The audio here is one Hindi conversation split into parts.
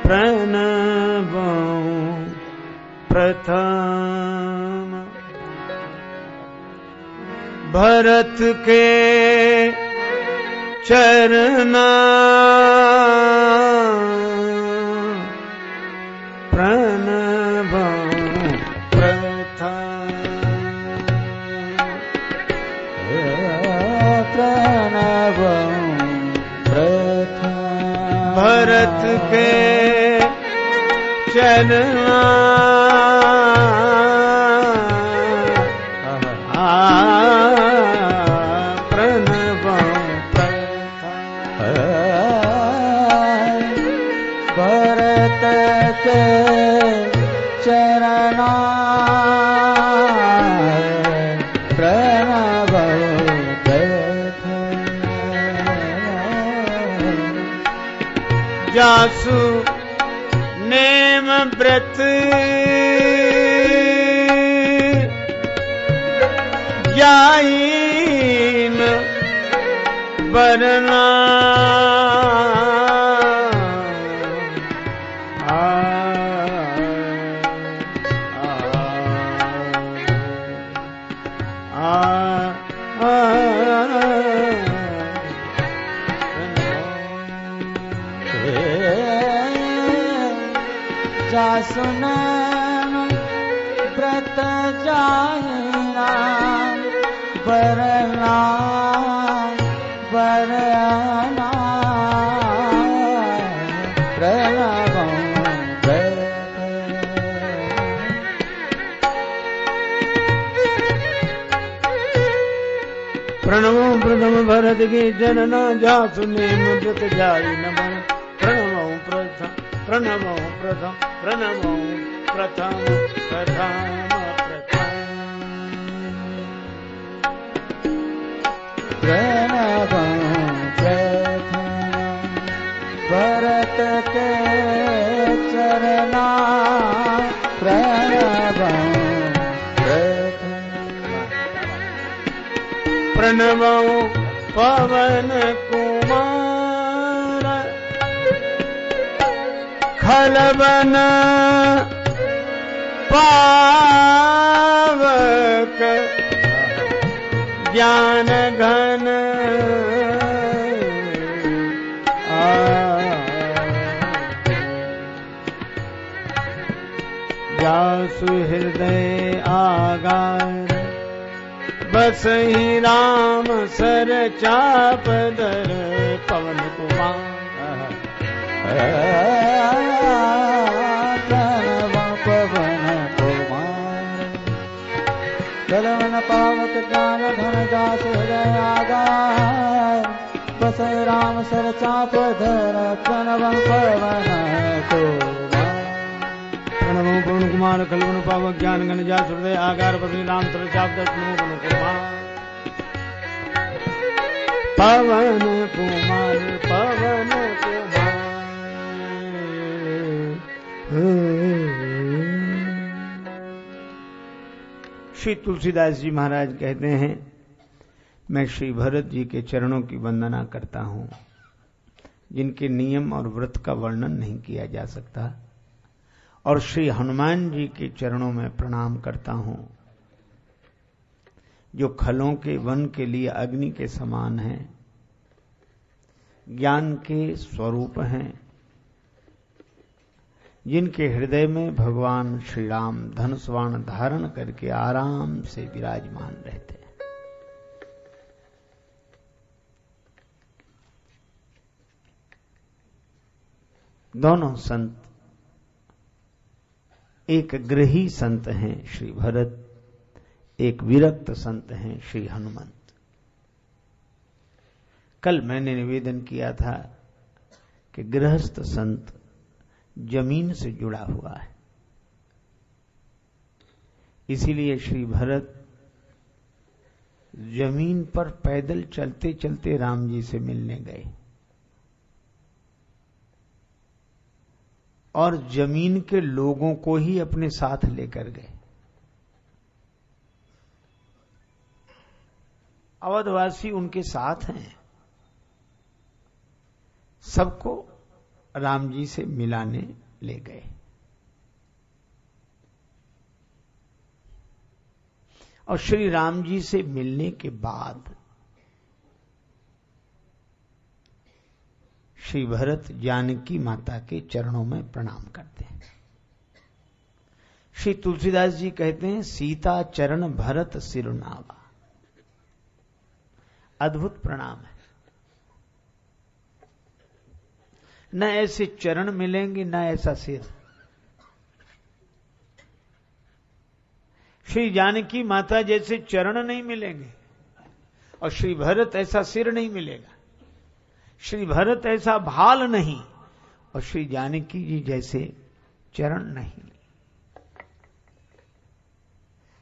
प्रणवं प्रथम भरत के चरना प्रणवं प्रथम प्रणवं प्रथम भरत के चरना प्रणवं प्रथम भरत के चरना प्रणवं प्रथम जासु नेम व्रत जाइन बरना जासुनैन व्रत जाहिना बरना बरना प्रणवं प्रणवं प्रथम भरत के जनना जासु नेम व्रत जाई नमन प्रणवं प्रथम प्रणवं प्रथम प्रणवं प्रथम प्रथम प्रणवं प्रथम भरत के चरना प्रणवं प्रणवं पवन कुमार खलवन पावक ज्ञान घन जासु हृदय आगार बसहि राम सर चाप दर पवन कुमार प्रणवं पवन कुमार खलवन पावक ज्ञान घन जासु हृदय आगार बसहि राम सर चाप धर प्रणवं पवन कुमार प्रणवं पवन कुमार खलवन पावक ज्ञान घन जासु हृदय आगार बसहि राम सर चाप दर पवन कुमार पवन कुमार पवन कुमार। श्री तुलसीदास जी महाराज कहते हैं, मैं श्री भरत जी के चरणों की वंदना करता हूं, जिनके नियम और व्रत का वर्णन नहीं किया जा सकता, और श्री हनुमान जी के चरणों में प्रणाम करता हूं, जो खलों के वन के लिए अग्नि के समान हैं, ज्ञान के स्वरूप हैं, जिनके हृदय में भगवान श्री राम धनुष बाण धारण करके आराम से विराजमान रहते हैं। दोनों संत एक गृही संत हैं श्री भरत, एक विरक्त संत हैं श्री हनुमंत। कल मैंने निवेदन किया था कि गृहस्थ संत जमीन से जुड़ा हुआ है, इसीलिए श्री भरत जमीन पर पैदल चलते चलते राम जी से मिलने गए और जमीन के लोगों को ही अपने साथ लेकर गए। अवधवासी उनके साथ हैं, सबको राम जी से मिलाने ले गए। और श्री राम जी से मिलने के बाद श्री भरत जानकी माता के चरणों में प्रणाम करते हैं। श्री तुलसीदास जी कहते हैं, सीता चरण भरत सिरुनावा। अद्भुत प्रणाम है। न ऐसे चरण मिलेंगे न ऐसा सिर। श्री जानकी माता जैसे चरण नहीं मिलेंगे और श्री भरत ऐसा सिर नहीं मिलेगा। श्री भरत ऐसा भाल नहीं और श्री जानकी जी जैसे चरण नहीं।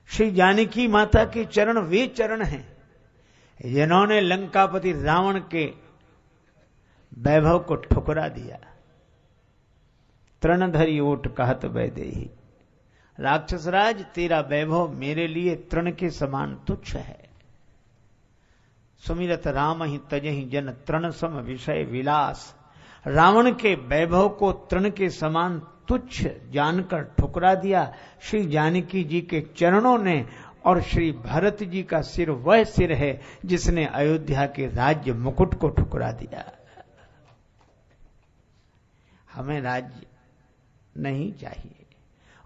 श्री जानकी माता के चरण वे चरण हैं जिन्होंने लंकापति रावण के वैभव को ठुकरा दिया। तृणधरी ओट कहत वैदेही, राक्षसराज तेरा वैभव मेरे लिए तृण के समान तुच्छ है। सुमिरत राम ही तजहि जन तृण सम विषय विलास। रावण के वैभव को तृण के समान तुच्छ जानकर ठुकरा दिया श्री जानकी जी के चरणों ने। और श्री भरत जी का सिर वह सिर है जिसने अयोध्या के राज्य मुकुट को ठुकरा दिया। हमें राज्य नहीं चाहिए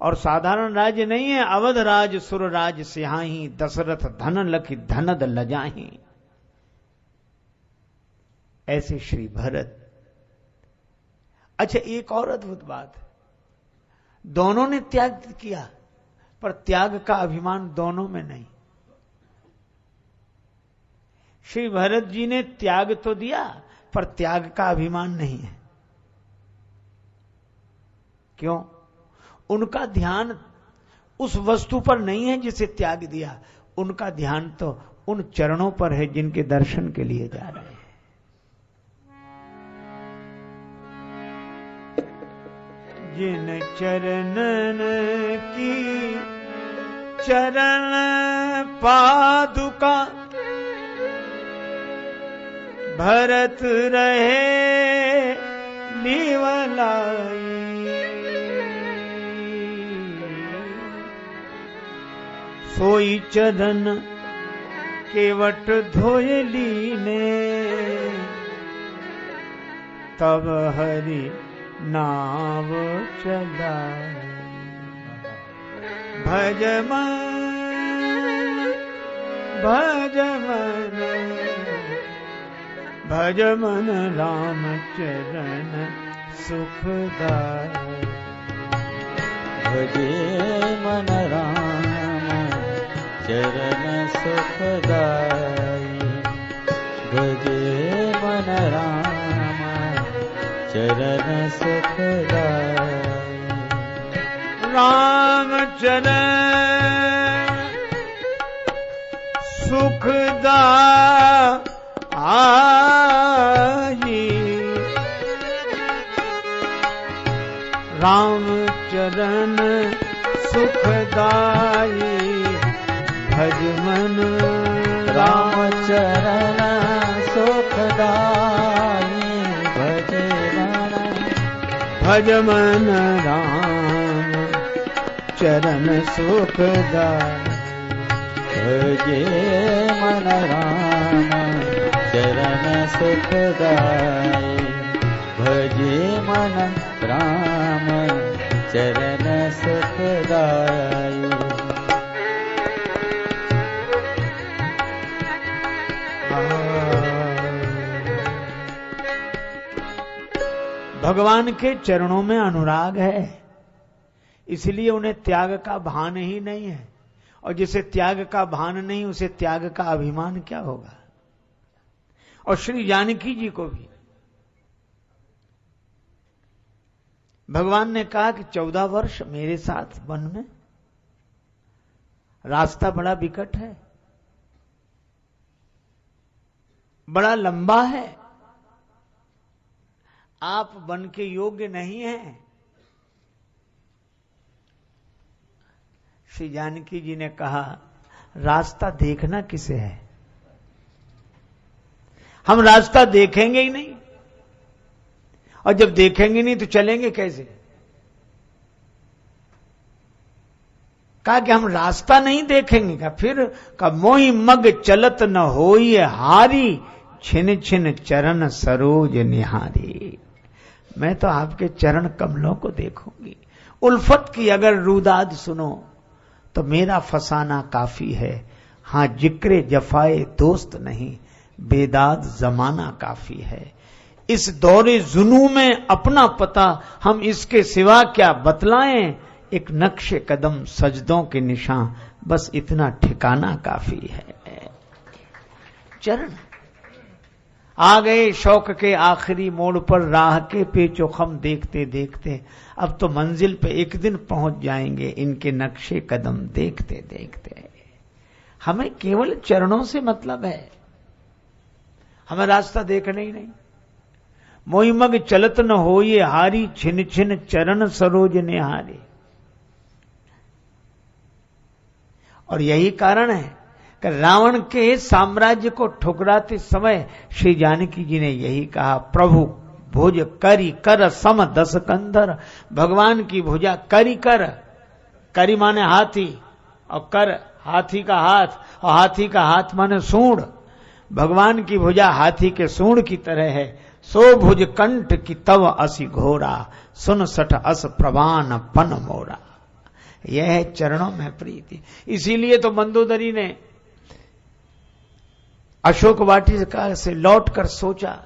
और साधारण राज्य नहीं है। अवध राज सुर राज सिहाही, दशरथ धन लखि धनद लजाही। ऐसे श्री भरत। अच्छा, एक और अद्भुत बात, दोनों ने त्याग किया पर त्याग का अभिमान दोनों में नहीं। श्री भरत जी ने त्याग तो दिया पर त्याग का अभिमान नहीं है। क्यों? उनका ध्यान उस वस्तु पर नहीं है जिसे त्याग दिया। उनका ध्यान तो उन चरणों पर है जिनके दर्शन के लिए जा रहे हैं। जिन चरणन की चरण पादुका भरत रहे निवलाई। सोई चरण केवट धोय लीने, तब हरि नाव चलाए। भज मन भज मन भज मन राम चरण सुखदाय। भजे मन राम चरण सुखदाई। भजे मन राम चरण सुखदाई। राम चरण सुखदाई। राम चरण सुखदाई। भज मन राम चरण सुखदाई। भज मन राम चरण सुखदाई। भजे मन राम चरण सुखदाई। भजे मन राम चरण सुखदाई। भगवान के चरणों में अनुराग है, इसलिए उन्हें त्याग का भान ही नहीं है। और जिसे त्याग का भान नहीं उसे त्याग का अभिमान क्या होगा। और श्री जानकी जी को भी भगवान ने कहा कि 14 वर्ष मेरे साथ वन में, रास्ता बड़ा विकट है, बड़ा लंबा है, आप वन के योग्य नहीं हैं। श्री जानकी जी ने कहा, रास्ता देखना किसे है, हम रास्ता देखेंगे ही नहीं और जब देखेंगे नहीं तो चलेंगे कैसे? कहा कि हम रास्ता नहीं देखेंगे का फिर का मोहि मग चलत न होई हारी छिन छिन चरण सरोज निहारी। मैं तो आपके चरण कमलों को देखूंगी। उल्फत की अगर रुदाद सुनो तो मेरा फसाना काफी है। हां जिक्रे जफाए दोस्त नहीं, बेदाद जमाना काफी है। इस दौरे जुनू में अपना पता हम इसके सिवा क्या बतलाएं। एक नक्शे कदम सजदों के निशान, बस इतना ठिकाना काफी है। चरण आ गए शौक के आखिरी मोड़ पर, राह के पेचोखम देखते देखते। अब तो मंजिल पे एक दिन पहुंच जाएंगे इनके नक्शे कदम देखते देखते। हमें केवल चरणों से मतलब है, हमें रास्ता देखना ही नहीं। मोहिमग चलत न होइए हारी छिन छिन चरण सरोज निहारी। और यही कारण है कि रावण के साम्राज्य को ठुकराते समय श्री जानकी जी ने यही कहा, प्रभु भुज करी कर सम दस कंधर। भगवान की भुजा करी कर, करी माने हाथी और कर हाथी का हाथ, और हाथी का हाथ माने सूंड। भगवान की भुजा हाथी के सूंड की तरह है। सो भुज कंठ की तव असि घोरा, सुन सठ अस प्रवान पन मोरा। यह है चरणों में प्रीति। इसीलिए तो मंदोदरी ने अशोक वाटिका से लौटकर सोचा,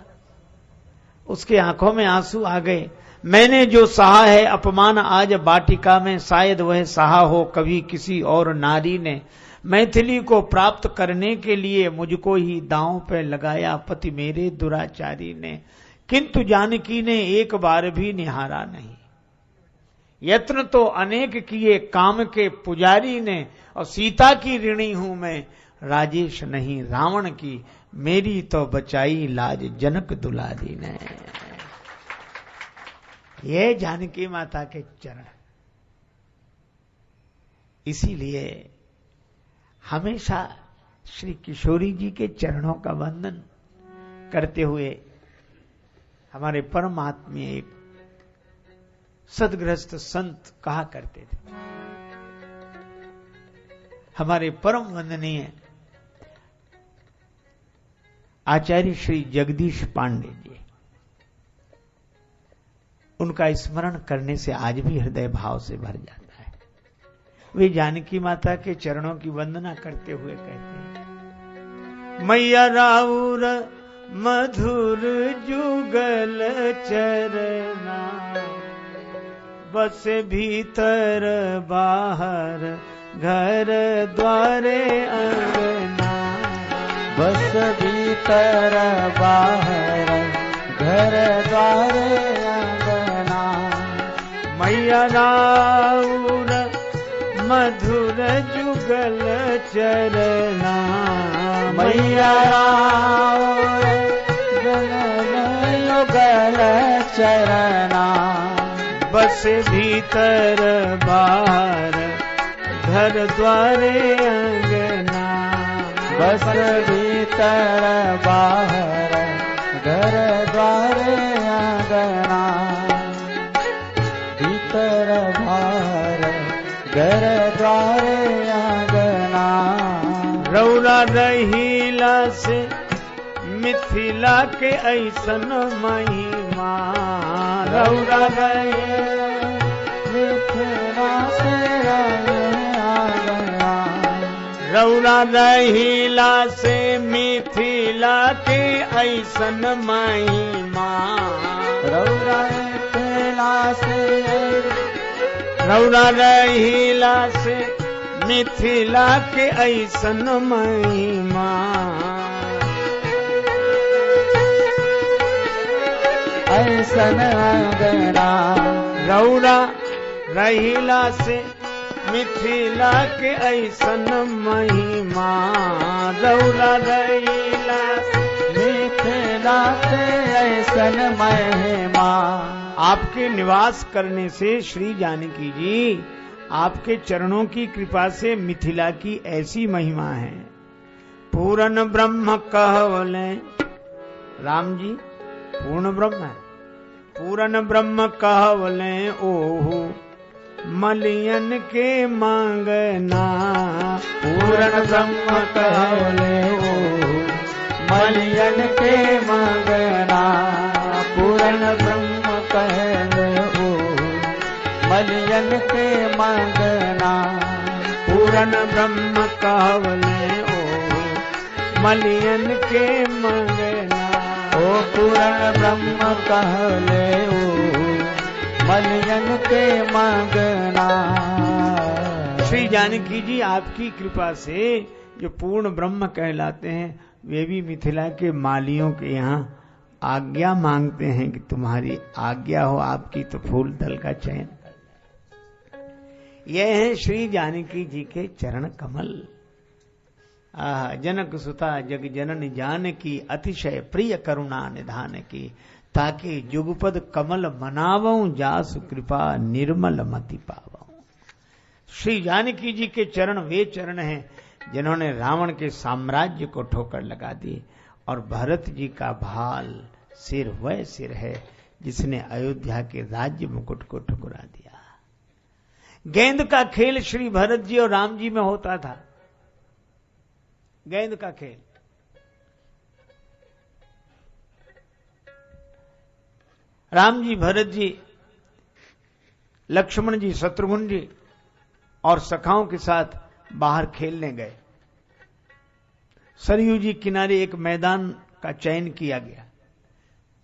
उसके आंखों में आंसू आ गए। मैंने जो सहा है अपमान आज वाटिका में, शायद वह सहा हो कभी किसी और नारी ने। मैथिली को प्राप्त करने के लिए मुझको ही दांव पे लगाया पति मेरे दुराचारी ने। किंतु जानकी ने एक बार भी निहारा नहीं। यत्न तो अनेक किए काम के पुजारी ने, और सीता की ऋणी हूं मैं राजेश नहीं रावण की। मेरी तो बचाई लाज जनक दुलारी ने। ये जानकी माता के चरण। इसीलिए हमेशा श्री किशोरी जी के चरणों का वंदन करते हुए हमारे परम आत्मीय एक सदगृहस्थ संत कहा करते थे, हमारे परम वंदनीय आचार्य श्री जगदीश पांडे जी। उनका स्मरण करने से आज भी हृदय भाव से भर जाता है। वे जानकी माता के चरणों की वंदना करते हुए कहते हैं, मैया राउर मधुर जुगल चरना, बस भीतर बाहर घर द्वारे अंगना। बस भीतर बाहर घर द्वारे अंगना। मैया राउर मधुर जुगल चरना, मैया राउर जुगल चरना। बस भीतर बाहर घर द्वारे अंगना। बस भीतर बाहर घर द्वारे अंगना। भीतर बाहर घर द्वारे अंगना। रौरा रहीला से मिथिला के ऐसन महिमा। रौरा रहीला मिथिला से अंगना। रौरा रहीला से मिथिला के ऐसन महिमा। रौरा मिथिला से रौरा रहीला से मिथिला के ऐसन महिमा। ऐसन अंगना। रौरा रहीला से मिथिला के ऐसन महिमा। रौरा रहीला मिथिला के ऐसन महिमा। आपके निवास करने से श्री जानकी जी, आपके चरणों की कृपा से मिथिला की ऐसी महिमा है। पूर्ण ब्रह्म कहवले, राम जी पूर्ण ब्रह्म है। पूरन ब्रह्म कहवले ओहु मलियन के मांगना। पूरन ब्रह्म कहले ओहु मलियन के मांगना। पूरन ब्रह्म कहले ओहु मलियन के मांगना। पूरन ब्रह्म कहवले ओहु मलियन के मांगना। ओ पूरन ब्रह्म कहले ओहु मलियन के मांगना। श्री जानकी जी आपकी कृपा से जो पूर्ण ब्रह्म कहलाते हैं वे भी मिथिला के मालियों के यहाँ आज्ञा मांगते हैं कि तुम्हारी आज्ञा हो, आपकी तो फूल दल का चयन। यह है श्री जानकी जी के चरण कमल। जनक सुता जग जनन जानकी अतिशय प्रिय करुणा निधान की। ताकि जुगपद कमल मनावऊं जासु कृपा निर्मल मति पावऊं। श्री जानकी जी के चरण वे चरण हैं जिन्होंने रावण के साम्राज्य को ठोकर लगा दी, और भरत जी का भाल सिर वह सिर है जिसने अयोध्या के राज्य मुकुट को ठुकरा दिया। गेंद का खेल श्री भरत जी और राम जी में होता था। गेंद का खेल राम जी, भरत जी, लक्ष्मण जी, शत्रुघ्न जी और सखाओं के साथ बाहर खेलने गए। सरयू जी किनारे एक मैदान का चयन किया गया।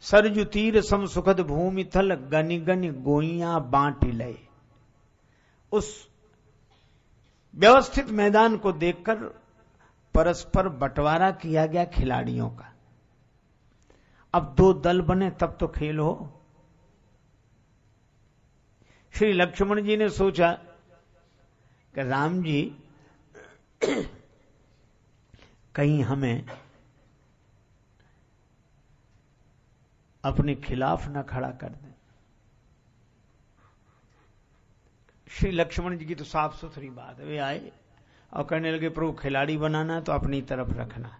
सरजू तीर सम सुखद भूमि थल गनि गनि गोइयां बांटी लय। उस व्यवस्थित मैदान को देखकर परस्पर बंटवारा किया गया खिलाड़ियों का। अब दो दल बने तब तो खेल हो। श्री लक्ष्मण जी ने सोचा कि राम जी कहीं हमें अपने खिलाफ न खड़ा कर दें। श्री लक्ष्मण जी की तो साफ सुथरी बात है। वे आए और कहने लगे प्रभु खिलाड़ी बनाना है तो अपनी तरफ रखना,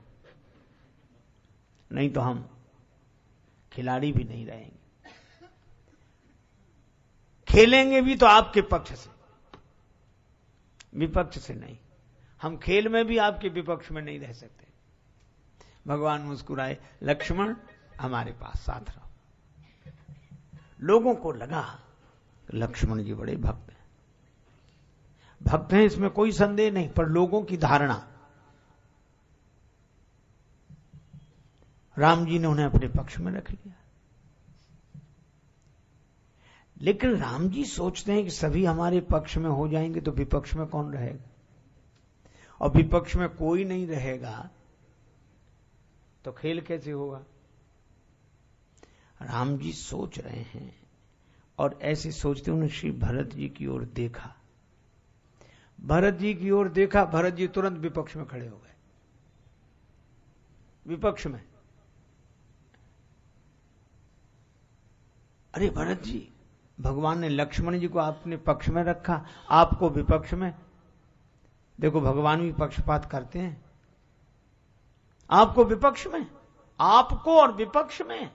नहीं तो हम खिलाड़ी भी नहीं रहेंगे। खेलेंगे भी तो आपके पक्ष से, विपक्ष से नहीं। हम खेल में भी आपके विपक्ष में नहीं रह सकते। भगवान मुस्कुराए, लक्ष्मण हमारे पास साथ रहो। लोगों को लगा लक्ष्मण जी बड़े भक्त हैं। भक्त हैं इसमें कोई संदेह नहीं, पर लोगों की धारणा, राम जी ने उन्हें अपने पक्ष में रख लिया। लेकिन राम जी सोचते हैं कि सभी हमारे पक्ष में हो जाएंगे तो विपक्ष में कौन रहेगा, और विपक्ष में कोई नहीं रहेगा तो खेल कैसे होगा। राम जी सोच रहे हैं और ऐसे सोचते उन्होंने श्री भरत जी की ओर देखा। भरत जी की ओर देखा, भरत जी तुरंत विपक्ष में खड़े हो गए। विपक्ष में, अरे भरत जी, भगवान ने लक्ष्मण जी को अपने पक्ष में रखा, आपको विपक्ष में। देखो भगवान भी पक्षपात करते हैं। आपको विपक्ष में, आपको और विपक्ष में,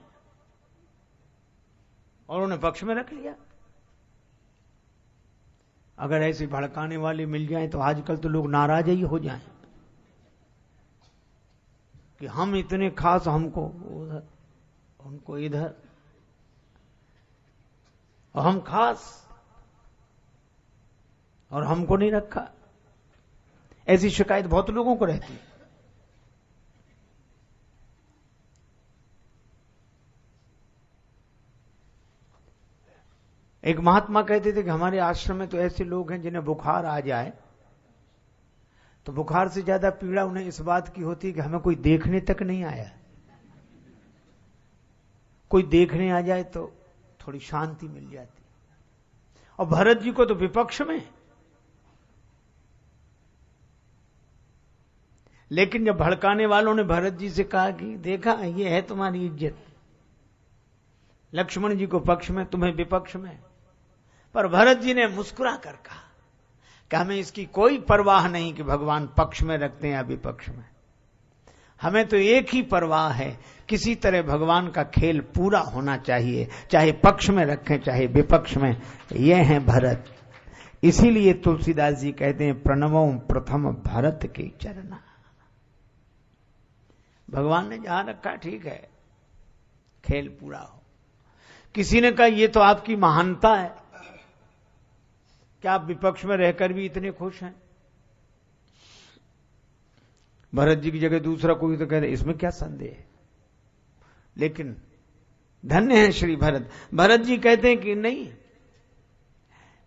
और उन्हें पक्ष में रख लिया। अगर ऐसे भड़काने वाले मिल जाएं तो आजकल तो लोग नाराज ही हो जाएं कि हम इतने खास, हमको उधर, उनको इधर, और हम खास और हमको नहीं रखा। ऐसी शिकायत बहुत लोगों को रहती है। एक महात्मा कहते थे कि हमारे आश्रम में तो ऐसे लोग हैं जिन्हें बुखार आ जाए तो बुखार से ज्यादा पीड़ा उन्हें इस बात की होती है कि हमें कोई देखने तक नहीं आया। कोई देखने आ जाए तो थोड़ी शांति मिल जाती। और भरत जी को तो विपक्ष में, लेकिन जब भड़काने वालों ने भरत जी से कहा कि देखा ये है तुम्हारी इज्जत, लक्ष्मण जी को पक्ष में, तुम्हें विपक्ष में, पर भरत जी ने मुस्कुरा कर कहा कि हमें इसकी कोई परवाह नहीं कि भगवान पक्ष में रखते हैं या विपक्ष में। हमें तो एक ही परवाह है, किसी तरह भगवान का खेल पूरा होना चाहिए, चाहे पक्ष में रखें चाहे विपक्ष में। ये हैं भरत। इसीलिए तुलसीदास जी कहते हैं प्रणवों प्रथम भरत के चरना। भगवान ने जहां रखा ठीक है, खेल पूरा हो। किसी ने कहा ये तो आपकी महानता है, क्या आप विपक्ष में रहकर भी इतने खुश हैं? भरत जी की जगह दूसरा कोई तो कहते इसमें क्या संदेह है। लेकिन धन्य है श्री भरत। भरत जी कहते हैं कि नहीं,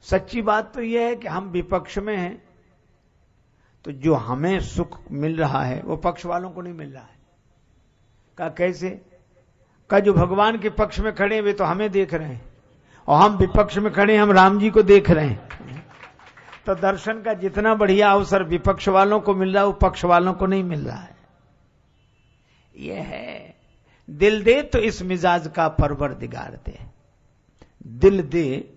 सच्ची बात तो यह है कि हम विपक्ष में हैं तो जो हमें सुख मिल रहा है वो पक्ष वालों को नहीं मिल रहा है। कहा कैसे? कहा जो भगवान के पक्ष में खड़े वे तो हमें देख रहे हैं और हम विपक्ष में खड़े हम राम जी को देख रहे हैं। तो दर्शन का जितना बढ़िया अवसर विपक्ष वालों को मिल रहा है वो पक्ष वालों को नहीं मिल रहा है। यह है दिल दे तो इस मिजाज का परवरदिगार दे। दिल दे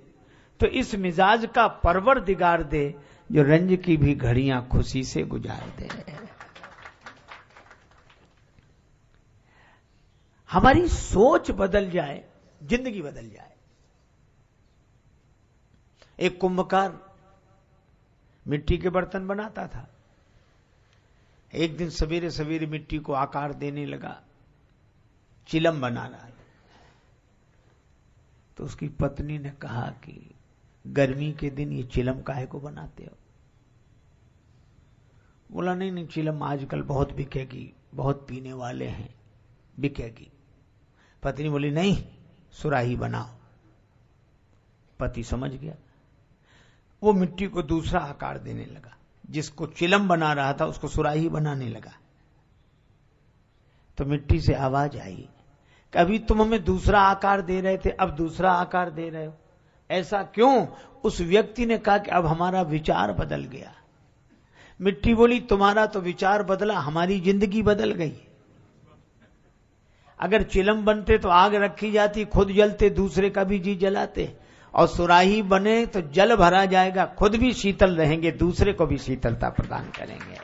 तो इस मिजाज का परवरदिगार दे, जो रंज की भी घड़ियां खुशी से गुजार दे। हमारी सोच बदल जाए, जिंदगी बदल जाए। एक कुंभकार मिट्टी के बर्तन बनाता था। एक दिन सवेरे सवेरे मिट्टी को आकार देने लगा, चिलम बना रहा था। तो उसकी पत्नी ने कहा कि गर्मी के दिन ये चिलम काहे को बनाते हो? बोला नहीं नहीं, चिलम आजकल बहुत बिकेगी, बहुत पीने वाले हैं, बिकेगी। पत्नी बोली नहीं, सुराही बनाओ। पति समझ गया, वो मिट्टी को दूसरा आकार देने लगा। जिसको चिलम बना रहा था उसको सुराही बनाने लगा। तो मिट्टी से आवाज आई, कभी तुम हमें दूसरा आकार दे रहे थे, अब दूसरा आकार दे रहे हो, ऐसा क्यों? उस व्यक्ति ने कहा कि अब हमारा विचार बदल गया। मिट्टी बोली तुम्हारा तो विचार बदला, हमारी जिंदगी बदल गई। अगर चिलम बनते तो आग रखी जाती, खुद जलते, दूसरे का भी जी जलाते। और सुराही बने तो जल भरा जाएगा, खुद भी शीतल रहेंगे, दूसरे को भी शीतलता प्रदान करेंगे।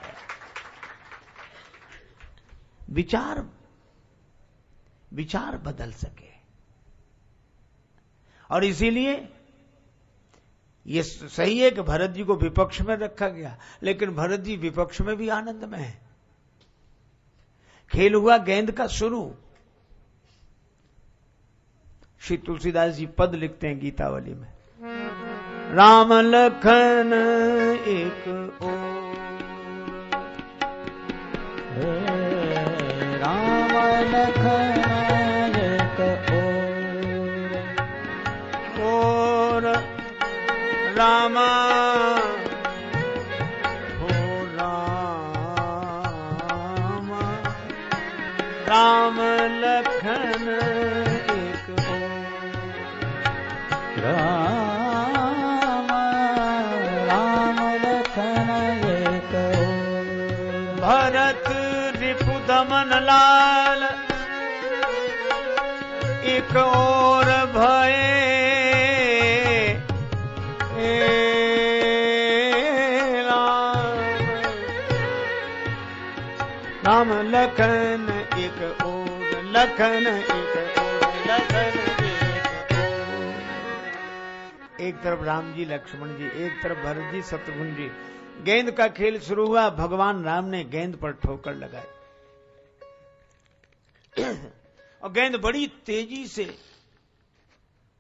विचार बदल सके। और इसीलिए ये सही है कि भरत जी को विपक्ष में रखा गया, लेकिन भरत जी विपक्ष में भी आनंद में है। खेल हुआ गेंद का शुरू। श्री तुलसीदास जी पद लिखते हैं गीतावली में, राम लखन एक राम लखन एक और रामा हो राम लखन राम लखन एक भरत रिपु दमन लाल एक और भये राम लखन एक और लखन एक और लखन एक तरफ राम जी लक्ष्मण जी, एक तरफ भरत जी शत्रुघ्न जी। गेंद का खेल शुरू हुआ। भगवान राम ने गेंद पर ठोकर लगाई और गेंद बड़ी तेजी से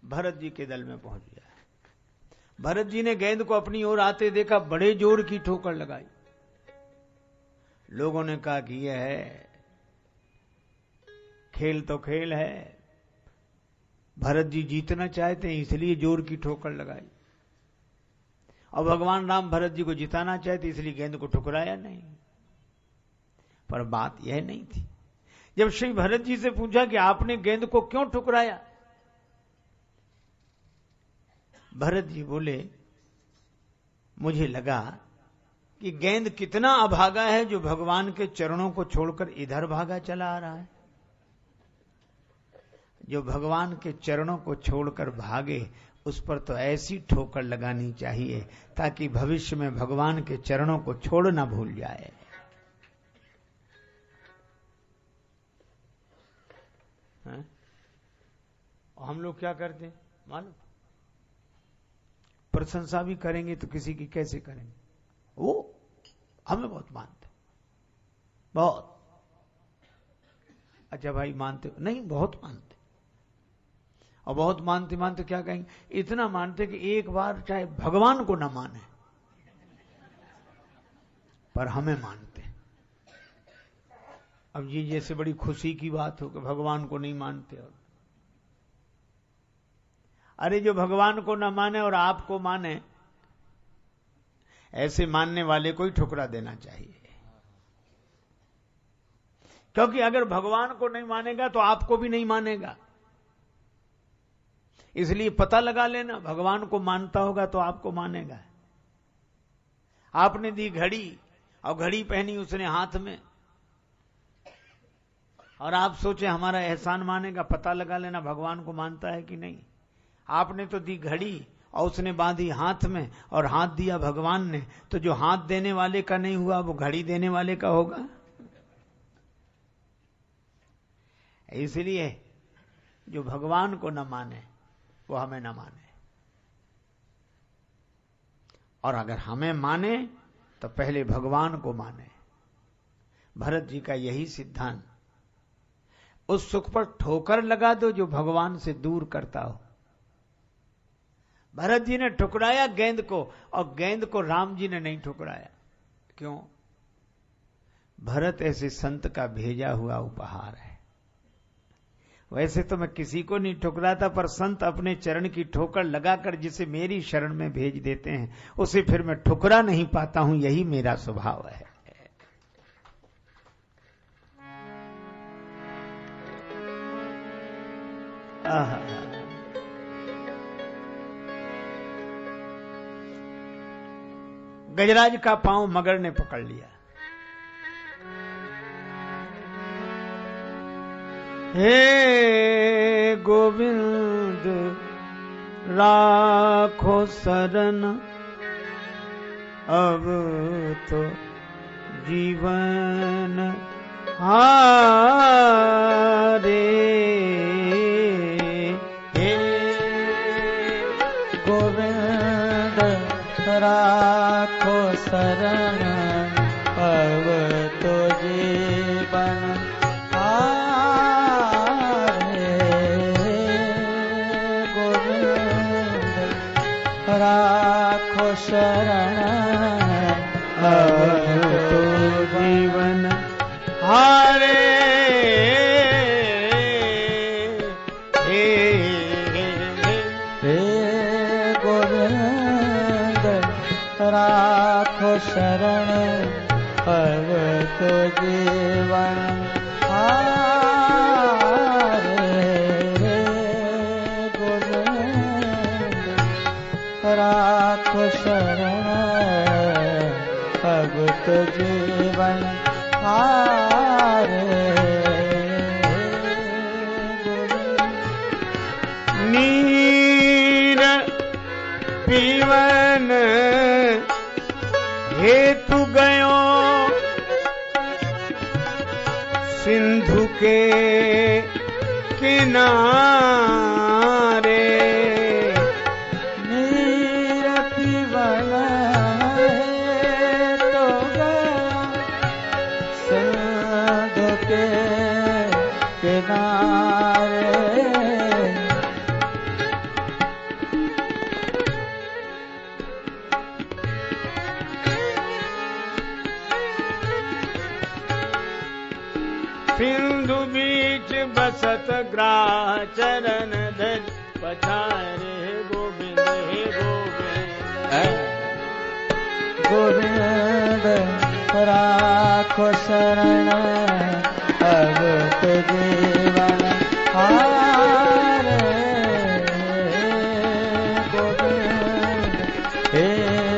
भरत जी के दल में पहुंच गया। भरत जी ने गेंद को अपनी ओर आते देखा, बड़े जोर की ठोकर लगाई। लोगों ने कहा कि यह है, खेल तो खेल है, भरत जी जीतना चाहते हैं इसलिए जोर की ठोकर लगाई, और भगवान राम भरत जी को जिताना चाहते इसलिए गेंद को ठुकराया नहीं। पर बात यह नहीं थी। जब श्री भरत जी से पूछा कि आपने गेंद को क्यों ठुकराया, भरत जी बोले मुझे लगा कि गेंद कितना अभागा है जो भगवान के चरणों को छोड़कर इधर भागा चला आ रहा है। जो भगवान के चरणों को छोड़कर भागे उस पर तो ऐसी ठोकर लगानी चाहिए ताकि भविष्य में भगवान के चरणों को छोड़ ना भूल जाए। हैं? और हम लोग क्या करते हैं मालूम? प्रशंसा भी करेंगे तो किसी की कैसे करेंगे? वो हमें बहुत मानते, बहुत। अच्छा भाई मानते हो? नहीं, बहुत मानते। और बहुत मानते मानते क्या कहेंगे? इतना मानते कि एक बार चाहे भगवान को ना माने पर हमें मानते। अब ये जैसे बड़ी खुशी की बात हो कि भगवान को नहीं मानते। और अरे जो भगवान को ना माने और आपको माने, ऐसे मानने वाले को ही ठुकरा देना चाहिए। क्योंकि अगर भगवान को नहीं मानेगा तो आपको भी नहीं मानेगा। इसलिए पता लगा लेना, भगवान को मानता होगा तो आपको मानेगा। आपने दी घड़ी और घड़ी पहनी उसने हाथ में, और आप सोचे हमारा एहसान मानेगा। पता लगा लेना भगवान को मानता है कि नहीं। आपने तो दी घड़ी और उसने बांधी हाथ में, और हाथ दिया भगवान ने, तो जो हाथ देने वाले का नहीं हुआ वो घड़ी देने वाले का होगा। इसलिए जो भगवान को न माने वो हमें न माने, और अगर हमें माने तो पहले भगवान को माने। भरत जी का यही सिद्धांत। उस सुख पर ठोकर लगा दो जो भगवान से दूर करता हो। भरत जी ने ठुकराया गेंद को, और गेंद को राम जी ने नहीं ठुकराया। क्यों? भरत ऐसे संत का भेजा हुआ उपहार है। वैसे तो मैं किसी को नहीं ठुकराता, पर संत अपने चरण की ठोकर लगाकर जिसे मेरी शरण में भेज देते हैं उसे फिर मैं ठुकरा नहीं पाता हूं। यही मेरा स्वभाव है। गजराज का पांव मगर ने पकड़ लिया। हे गोविंद राखो शरण, अब तो जीवन हारे। हे गोविंद राखो शरण, अब तो जीवन राखो शरण, अब तो जीवन हारे। हे गोविंद राखो शरण, अब तो जीवन राखो शरण, अब तो जीवन हारे। नीर पीवन हेतु गयो सिंधु के किनारे। सिंधु बीच बसत ग्राह चरण धज पछारे। गोविंद हे गोविंद, गोविंद राखो शरण, अब तो जीवन हारे। गोविंद हे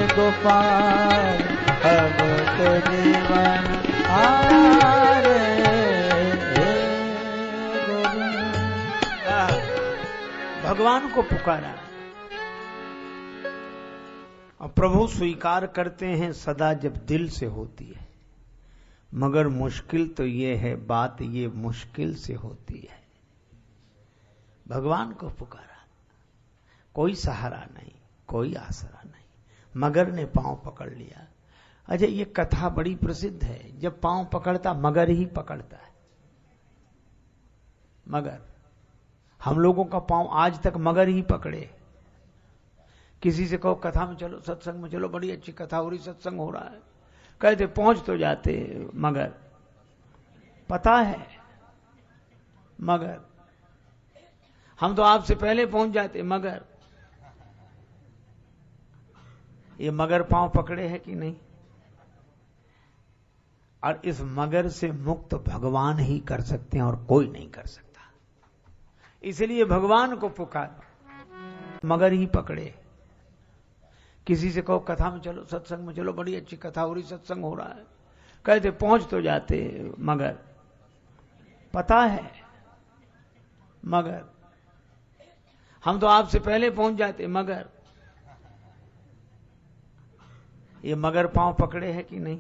गोपाल, अब तो जीवन हारे। भगवान को पुकारा और प्रभु स्वीकार करते हैं सदा जब दिल से होती है। मगर मुश्किल तो ये है, बात ये मुश्किल से होती है। भगवान को पुकारा, कोई सहारा नहीं, कोई आसरा नहीं, मगर ने पांव पकड़ लिया। अच्छा, ये कथा बड़ी प्रसिद्ध है। जब पांव पकड़ता मगर ही पकड़ता है। मगर हम लोगों का पांव आज तक मगर ही पकड़े। किसी से कहो कथा में चलो, सत्संग में चलो, बड़ी अच्छी कथा हो रही, सत्संग हो रहा है, कहते पहुंच तो जाते मगर पता है मगर हम तो आपसे पहले पहुंच जाते मगर। ये मगर पांव पकड़े हैं कि नहीं? और इस मगर से मुक्त भगवान ही कर सकते हैं और कोई नहीं कर सकता। इसलिए भगवान को पुकार, मगर ही पकड़े। किसी से कहो कथा में चलो, सत्संग में चलो, बड़ी अच्छी कथा हो रही, सत्संग हो रहा है, कहते पहुंच तो जाते मगर पता है मगर हम तो आपसे पहले पहुंच जाते मगर। ये मगर पांव पकड़े हैं कि नहीं?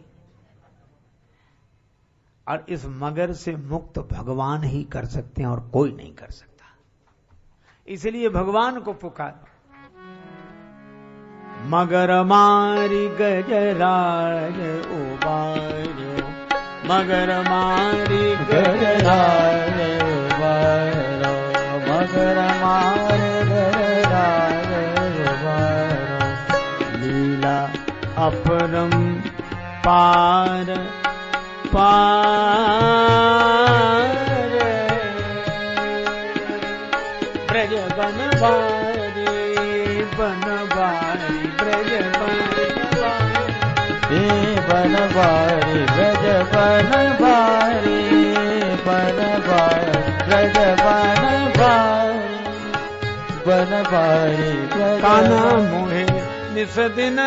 और इस मगर से मुक्त भगवान ही कर सकते हैं और कोई नहीं कर सकता। इसलिए भगवान को पुकार, मगर मारी गजराज उबारो, मगर मारी गजराज उबारो, मगर मारे गजराज उबारो, लीला अपरम पार पार, ब्रज बनवारी बनवारी ब्रज बनवारी, बनवारी ब्रज बनवारी, बनवारी ब्रज बनवारी, बनवारी ब्रज। कान्हा मोहे निस दिन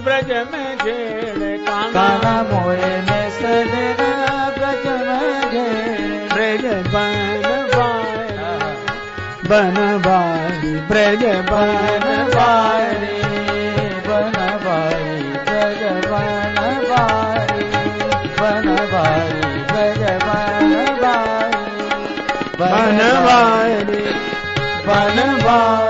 ब्रज में झेड़े, कान्हा मोहे निस दिन ब्रज में झेड़े, ब्रज बनवारी ब्रज बनवारी, बनवारी ब्रज बनवारी, बनवारी ब्रज बनवारी, बनवारी बनवारी।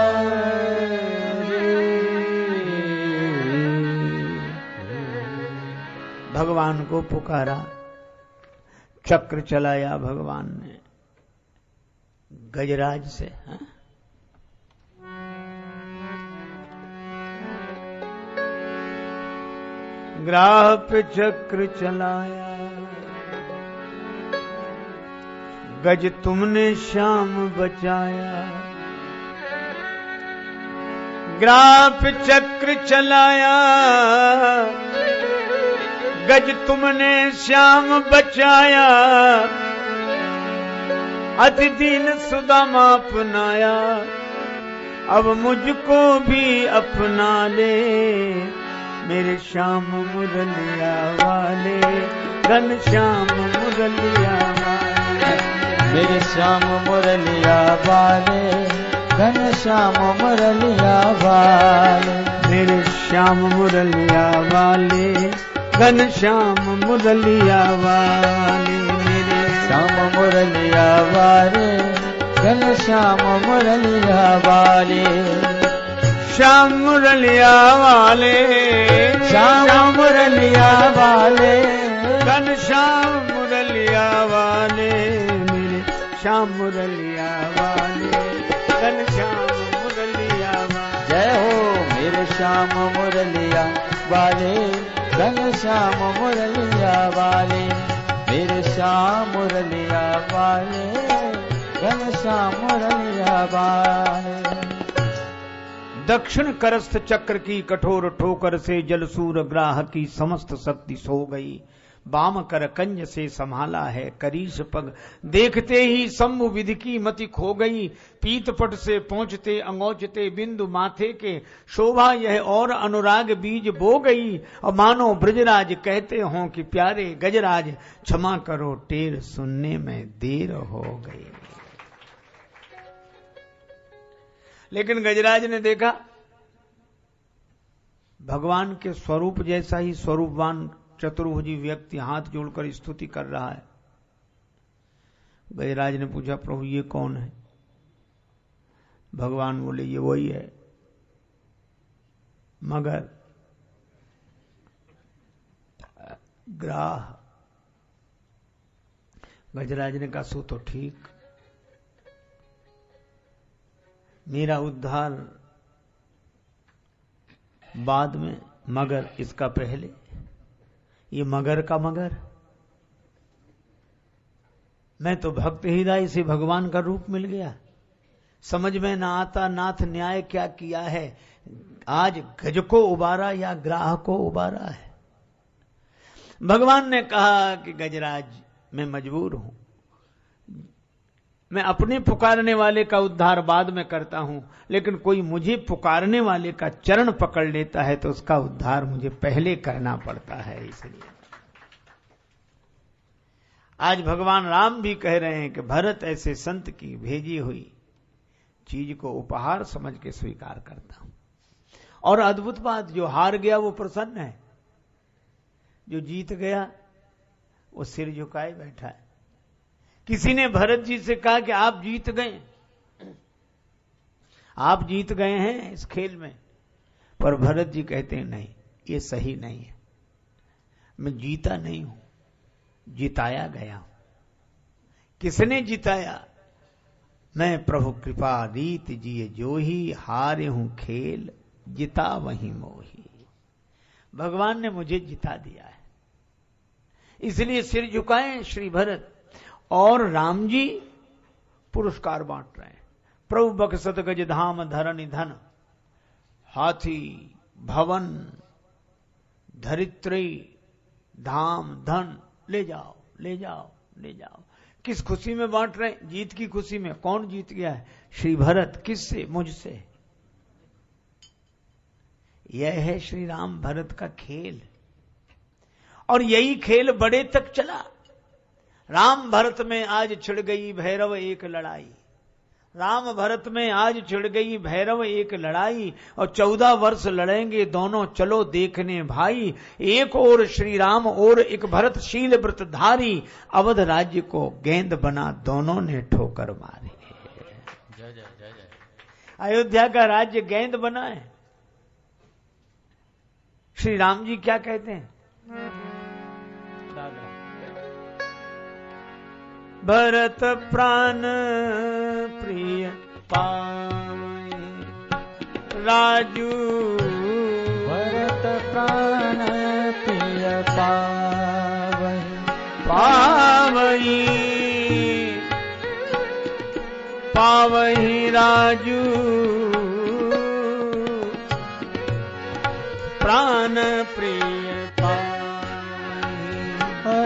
भगवान को पुकारा, चक्र चलाया भगवान ने गजराज से। ग्राह पे चक्र चलाया, गज तुमने श्याम बचाया। ग्राह पे चक्र चलाया, गज तुमने श्याम बचाया। अति दीन सुदामा अपनाया, अब मुझको भी अपना ले। मेरे श्याम मुरलिया वाले, घन श्याम मुरलिया वाले, मेरे श्याम मुरलिया वाले, घन श्याम मुरलिया वाले, मेरे श्याम मुरलिया वाले, घन श्याम मुरलिया वाले, मेरे श्याम मुरलिया वाले, घन श्याम मुरलिया वाले, श्याम मुरलिया वाले, श्याम मुरलिया वाले, घन श्याम मुरलिया वाले, मेरे श्याम मुरलिया वाले, घन श्याम मुरलिया वाले। जय हो मेरे श्याम मुरलिया वाले, घन श्याम मुरलिया वाले, मेरे श्याम मुरलिया वाले, घन श्याम मुरलिया वाले। दक्षिण करस्थ चक्र की कठोर ठोकर से जलसूर ग्राह की समस्त शक्ति सो गई। बाम कर कंज से संभाला है करीश पग, देखते ही शंभु विधि की मति खो गई। पीतपट से पहुंचते अंगोचते बिंदु माथे के, शोभा यह और अनुराग बीज बो गई। और मानो ब्रजराज कहते हों कि प्यारे गजराज, क्षमा करो टेर सुनने में देर हो गई। लेकिन गजराज ने देखा भगवान के स्वरूप जैसा ही स्वरूपवान चतुर्भुजी व्यक्ति हाथ जोड़कर स्तुति कर रहा है। गजराज ने पूछा, प्रभु ये कौन है? भगवान बोले ये वही है मगर ग्राह। गजराज ने कहा सो तो ठीक, मेरा उद्धार बाद में मगर इसका पहले। ये मगर का मगर, मैं तो भक्त हृदय से भगवान का रूप मिल गया, समझ में ना आता नाथ न्याय क्या किया है। आज गज को उबारा या ग्राह को उबारा है। भगवान ने कहा कि गजराज मैं मजबूर हूं, मैं अपने पुकारने वाले का उद्धार बाद में करता हूं, लेकिन कोई मुझे पुकारने वाले का चरण पकड़ लेता है तो उसका उद्धार मुझे पहले करना पड़ता है। इसलिए आज भगवान राम भी कह रहे हैं कि भरत ऐसे संत की भेजी हुई चीज को उपहार समझ के स्वीकार करता हूं। और अद्भुत बात, जो हार गया वो प्रसन्न है, जो जीत गया वो सिर झुकाए बैठा है। किसी ने भरत जी से कहा कि आप जीत गए, आप जीत गए हैं इस खेल में, पर भरत जी कहते हैं नहीं, ये सही नहीं है, मैं जीता नहीं हूं, जिताया गया हूं। किसने जिताया? मैं प्रभु कृपा रीत जिए जो ही, हारे हूं खेल जिता वही मोही। भगवान ने मुझे जिता दिया है, इसलिए सिर झुकाएं श्री भरत। और राम जी पुरस्कार बांट रहे हैं। प्रभु बक्सत गज धाम धरनि धन, हाथी भवन धरित्री धाम धन, ले जाओ ले जाओ ले जाओ। किस खुशी में बांट रहे हैं? जीत की खुशी में। कौन जीत गया है? श्री भरत। किससे? मुझसे। यह है श्री राम भरत का खेल, और यही खेल बड़े तक चला। राम भरत में आज छिड़ गई भैरव एक लड़ाई, राम भरत में आज छिड़ गई भैरव एक लड़ाई, और 14 वर्ष लड़ेंगे दोनों, चलो देखने भाई। एक और श्री राम और एक भरतशील व्रतधारी, अवध राज्य को गेंद बना दोनों ने ठोकर मारी। जय जय जय जय। अयोध्या का राज्य गेंद बना है। श्री राम जी क्या कहते हैं? भरत प्राण प्रिय पावै राजू, भरत प्राण प्रिय पावै पावई पावई राजू, प्राण प्रिय पावई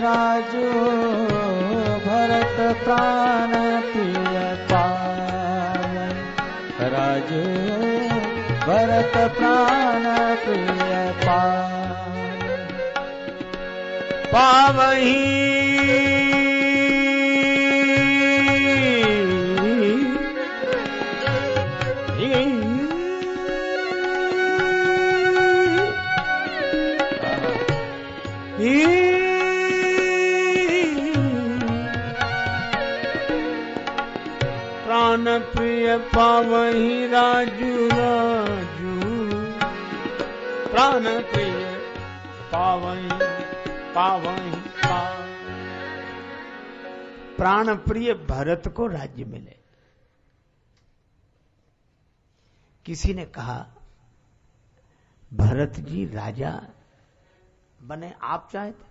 राजू, भरत प्राण प्रिय पावै राजू, भरत प्राण प्रिय पावई प्राण प्रिय पावहि राजू राजू, प्राण प्रिय पावहि पावहि प्राण प्रिय भरत को राज्य मिले। किसी ने कहा भरत जी राजा बने, आप चाहते?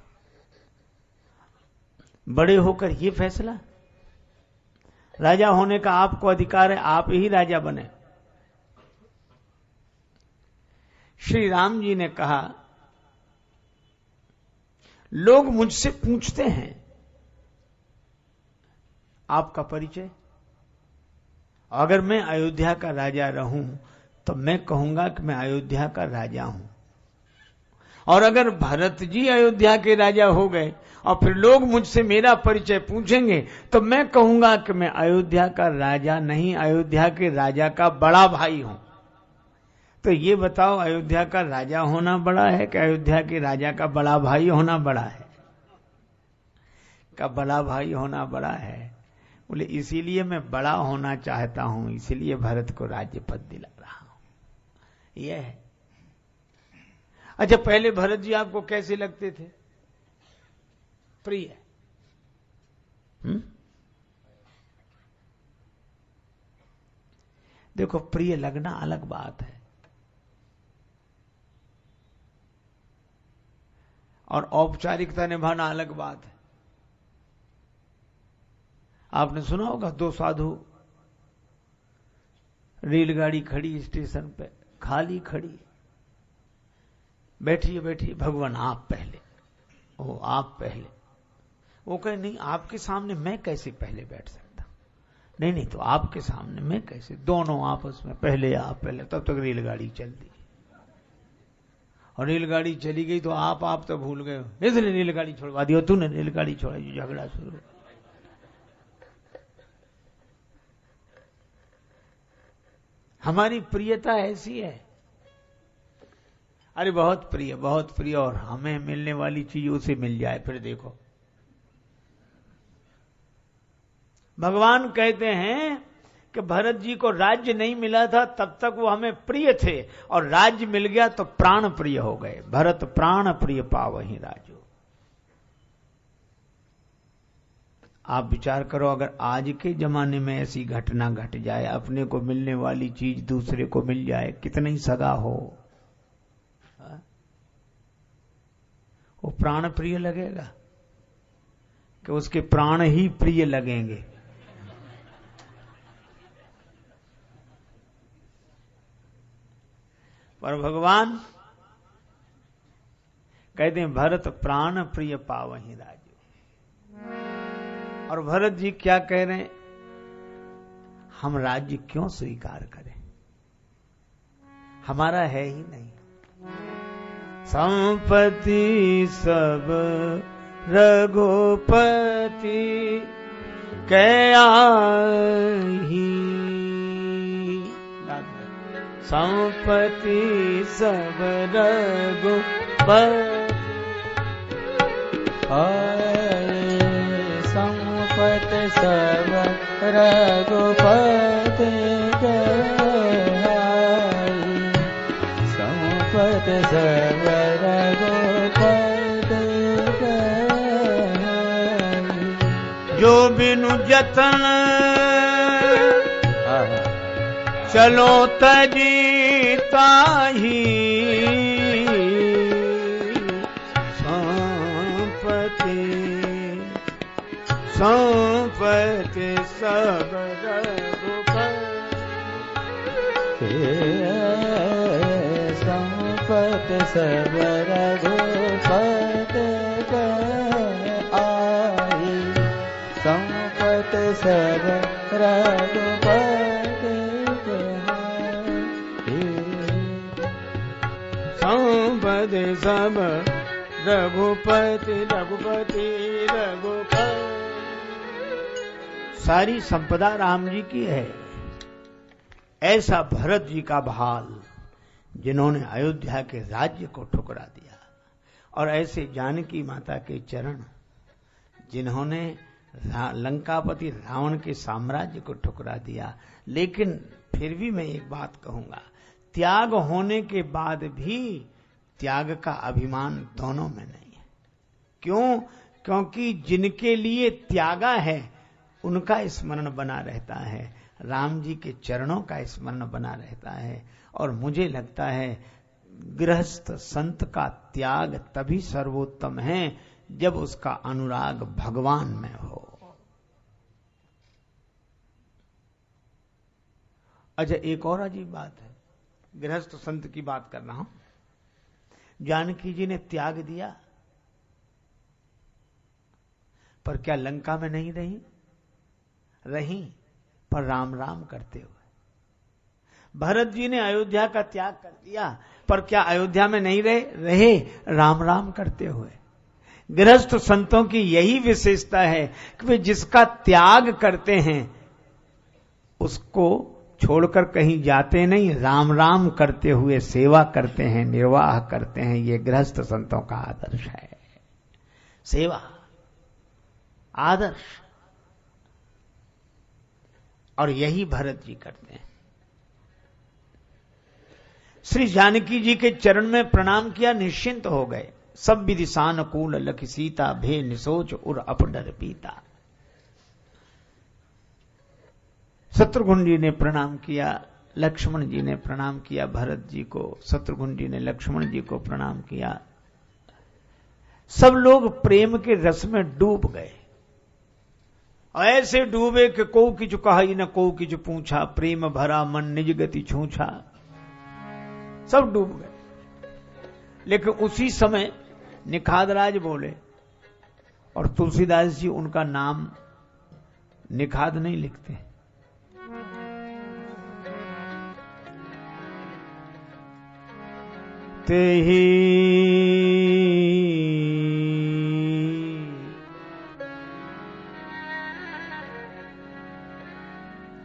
बड़े होकर ये फैसला, राजा होने का आपको अधिकार है, आप ही राजा बने। श्री राम जी ने कहा लोग मुझसे पूछते हैं आपका परिचय, अगर मैं अयोध्या का राजा रहूं तो मैं कहूंगा कि मैं अयोध्या का राजा हूं, और अगर भरत जी अयोध्या के राजा हो गए और फिर लोग मुझसे मेरा परिचय पूछेंगे तो मैं कहूंगा कि मैं अयोध्या का राजा नहीं, अयोध्या के राजा का बड़ा भाई हूं। तो ये बताओ, अयोध्या का राजा होना बड़ा है कि अयोध्या के राजा का बड़ा भाई होना बड़ा है? का बड़ा भाई होना बड़ा है। बोले इसीलिए मैं बड़ा होना चाहता हूं, इसीलिए भरत को राज्य पद दिला रहा हूं। यह है। अच्छा, पहले भरत जी आपको कैसे लगते थे? प्रिय। देखो, प्रिय लगना अलग बात है और औपचारिकता निभाना अलग बात है। आपने सुना होगा, दो साधु, रेलगाड़ी खड़ी स्टेशन पे, खाली खड़ी, बैठिए बैठिए, भगवान आप पहले। ओ आप पहले। वो कहे नहीं, आपके सामने मैं कैसे पहले बैठ सकता? नहीं नहीं, तो आपके सामने मैं कैसे? दोनों आपस में पहले आप पहले। तब तक रेलगाड़ी चल दी और रेलगाड़ी चली गई तो आप तो भूल गए, इसने रेलगाड़ी छोड़वा दी और तूने रेलगाड़ी छोड़ाई, झगड़ा शुरू। हमारी प्रियता ऐसी है। अरे बहुत प्रिय, और हमें मिलने वाली चीज उसे मिल जाए, फिर देखो। भगवान कहते हैं कि भरत जी को राज्य नहीं मिला था तब तक वो हमें प्रिय थे, और राज्य मिल गया तो प्राण प्रिय हो गए। भरत प्राण प्रिय पावहि राजो। आप विचार करो, अगर आज के जमाने में ऐसी घटना घट जाए, अपने को मिलने वाली चीज दूसरे को मिल जाए, कितना ही सगा हो, वो प्राण प्रिय लगेगा कि उसके प्राण ही प्रिय लगेंगे? पर भगवान कहते हैं भरत प्राण प्रिय पावहि राजो। और भरत जी क्या कह रहे हैं? हम राज्य क्यों स्वीकार करें, हमारा है ही नहीं। संपत्ति सब रघुपति कया ही, संपत्ति सब रघुपति। संपत्ति सब रघुपति कहाई, संपत्ति सब रघुपति कहाई। जो बिनु जतन चलो तजी ताही, संपत्ति सब रघुपति, संपत्ति सब रघुपति आई, संपत्ति सब रघुपति संपत्ति सब रघुपति, रघुपति रघुपति। सारी संपदा राम जी की है। ऐसा भरत जी का भाल, जिन्होंने अयोध्या के राज्य को ठुकरा दिया, और ऐसे जानकी माता के चरण, जिन्होंने लंकापति रावण के साम्राज्य को ठुकरा दिया। लेकिन फिर भी मैं एक बात कहूंगा, त्याग होने के बाद भी त्याग का अभिमान दोनों में नहीं है। क्यों? क्योंकि जिनके लिए त्यागा है उनका स्मरण बना रहता है, राम जी के चरणों का स्मरण बना रहता है। और मुझे लगता है गृहस्थ संत का त्याग तभी सर्वोत्तम है जब उसका अनुराग भगवान में हो। अच्छा, एक और अजीब बात है, गृहस्थ संत की बात कर रहा हूं। जानकी जी ने त्याग दिया, पर क्या लंका में नहीं रही, पर राम राम करते हुए। भरत जी ने अयोध्या का त्याग कर दिया, पर क्या अयोध्या में नहीं रहे, राम राम करते हुए। गृहस्थ संतों की यही विशेषता है कि वे जिसका त्याग करते हैं उसको छोड़कर कहीं जाते नहीं, राम राम करते हुए सेवा करते हैं, निर्वाह करते हैं। ये गृहस्थ संतों का आदर्श है। सेवा, आदर्श। और यही भरत जी करते हैं। श्री जानकी जी के चरण में प्रणाम किया, निश्चिंत हो गए। सब विधि सानुकूल लखि सीता, भे निसोच उर अपडर पीता। शत्रुघ्न जी ने प्रणाम किया, लक्ष्मण जी ने प्रणाम किया भरत जी को, शत्रुघ्न जी ने लक्ष्मण जी को प्रणाम किया। सब लोग प्रेम के रस में डूब गए, ऐसे डूबे कि को किछु कही न को किछु पूछा, प्रेम भरा मन निज गति छूछा। सब डूब गए। लेकिन उसी समय निखादराज बोले, और तुलसीदास जी उनका नाम निखाद नहीं लिखते।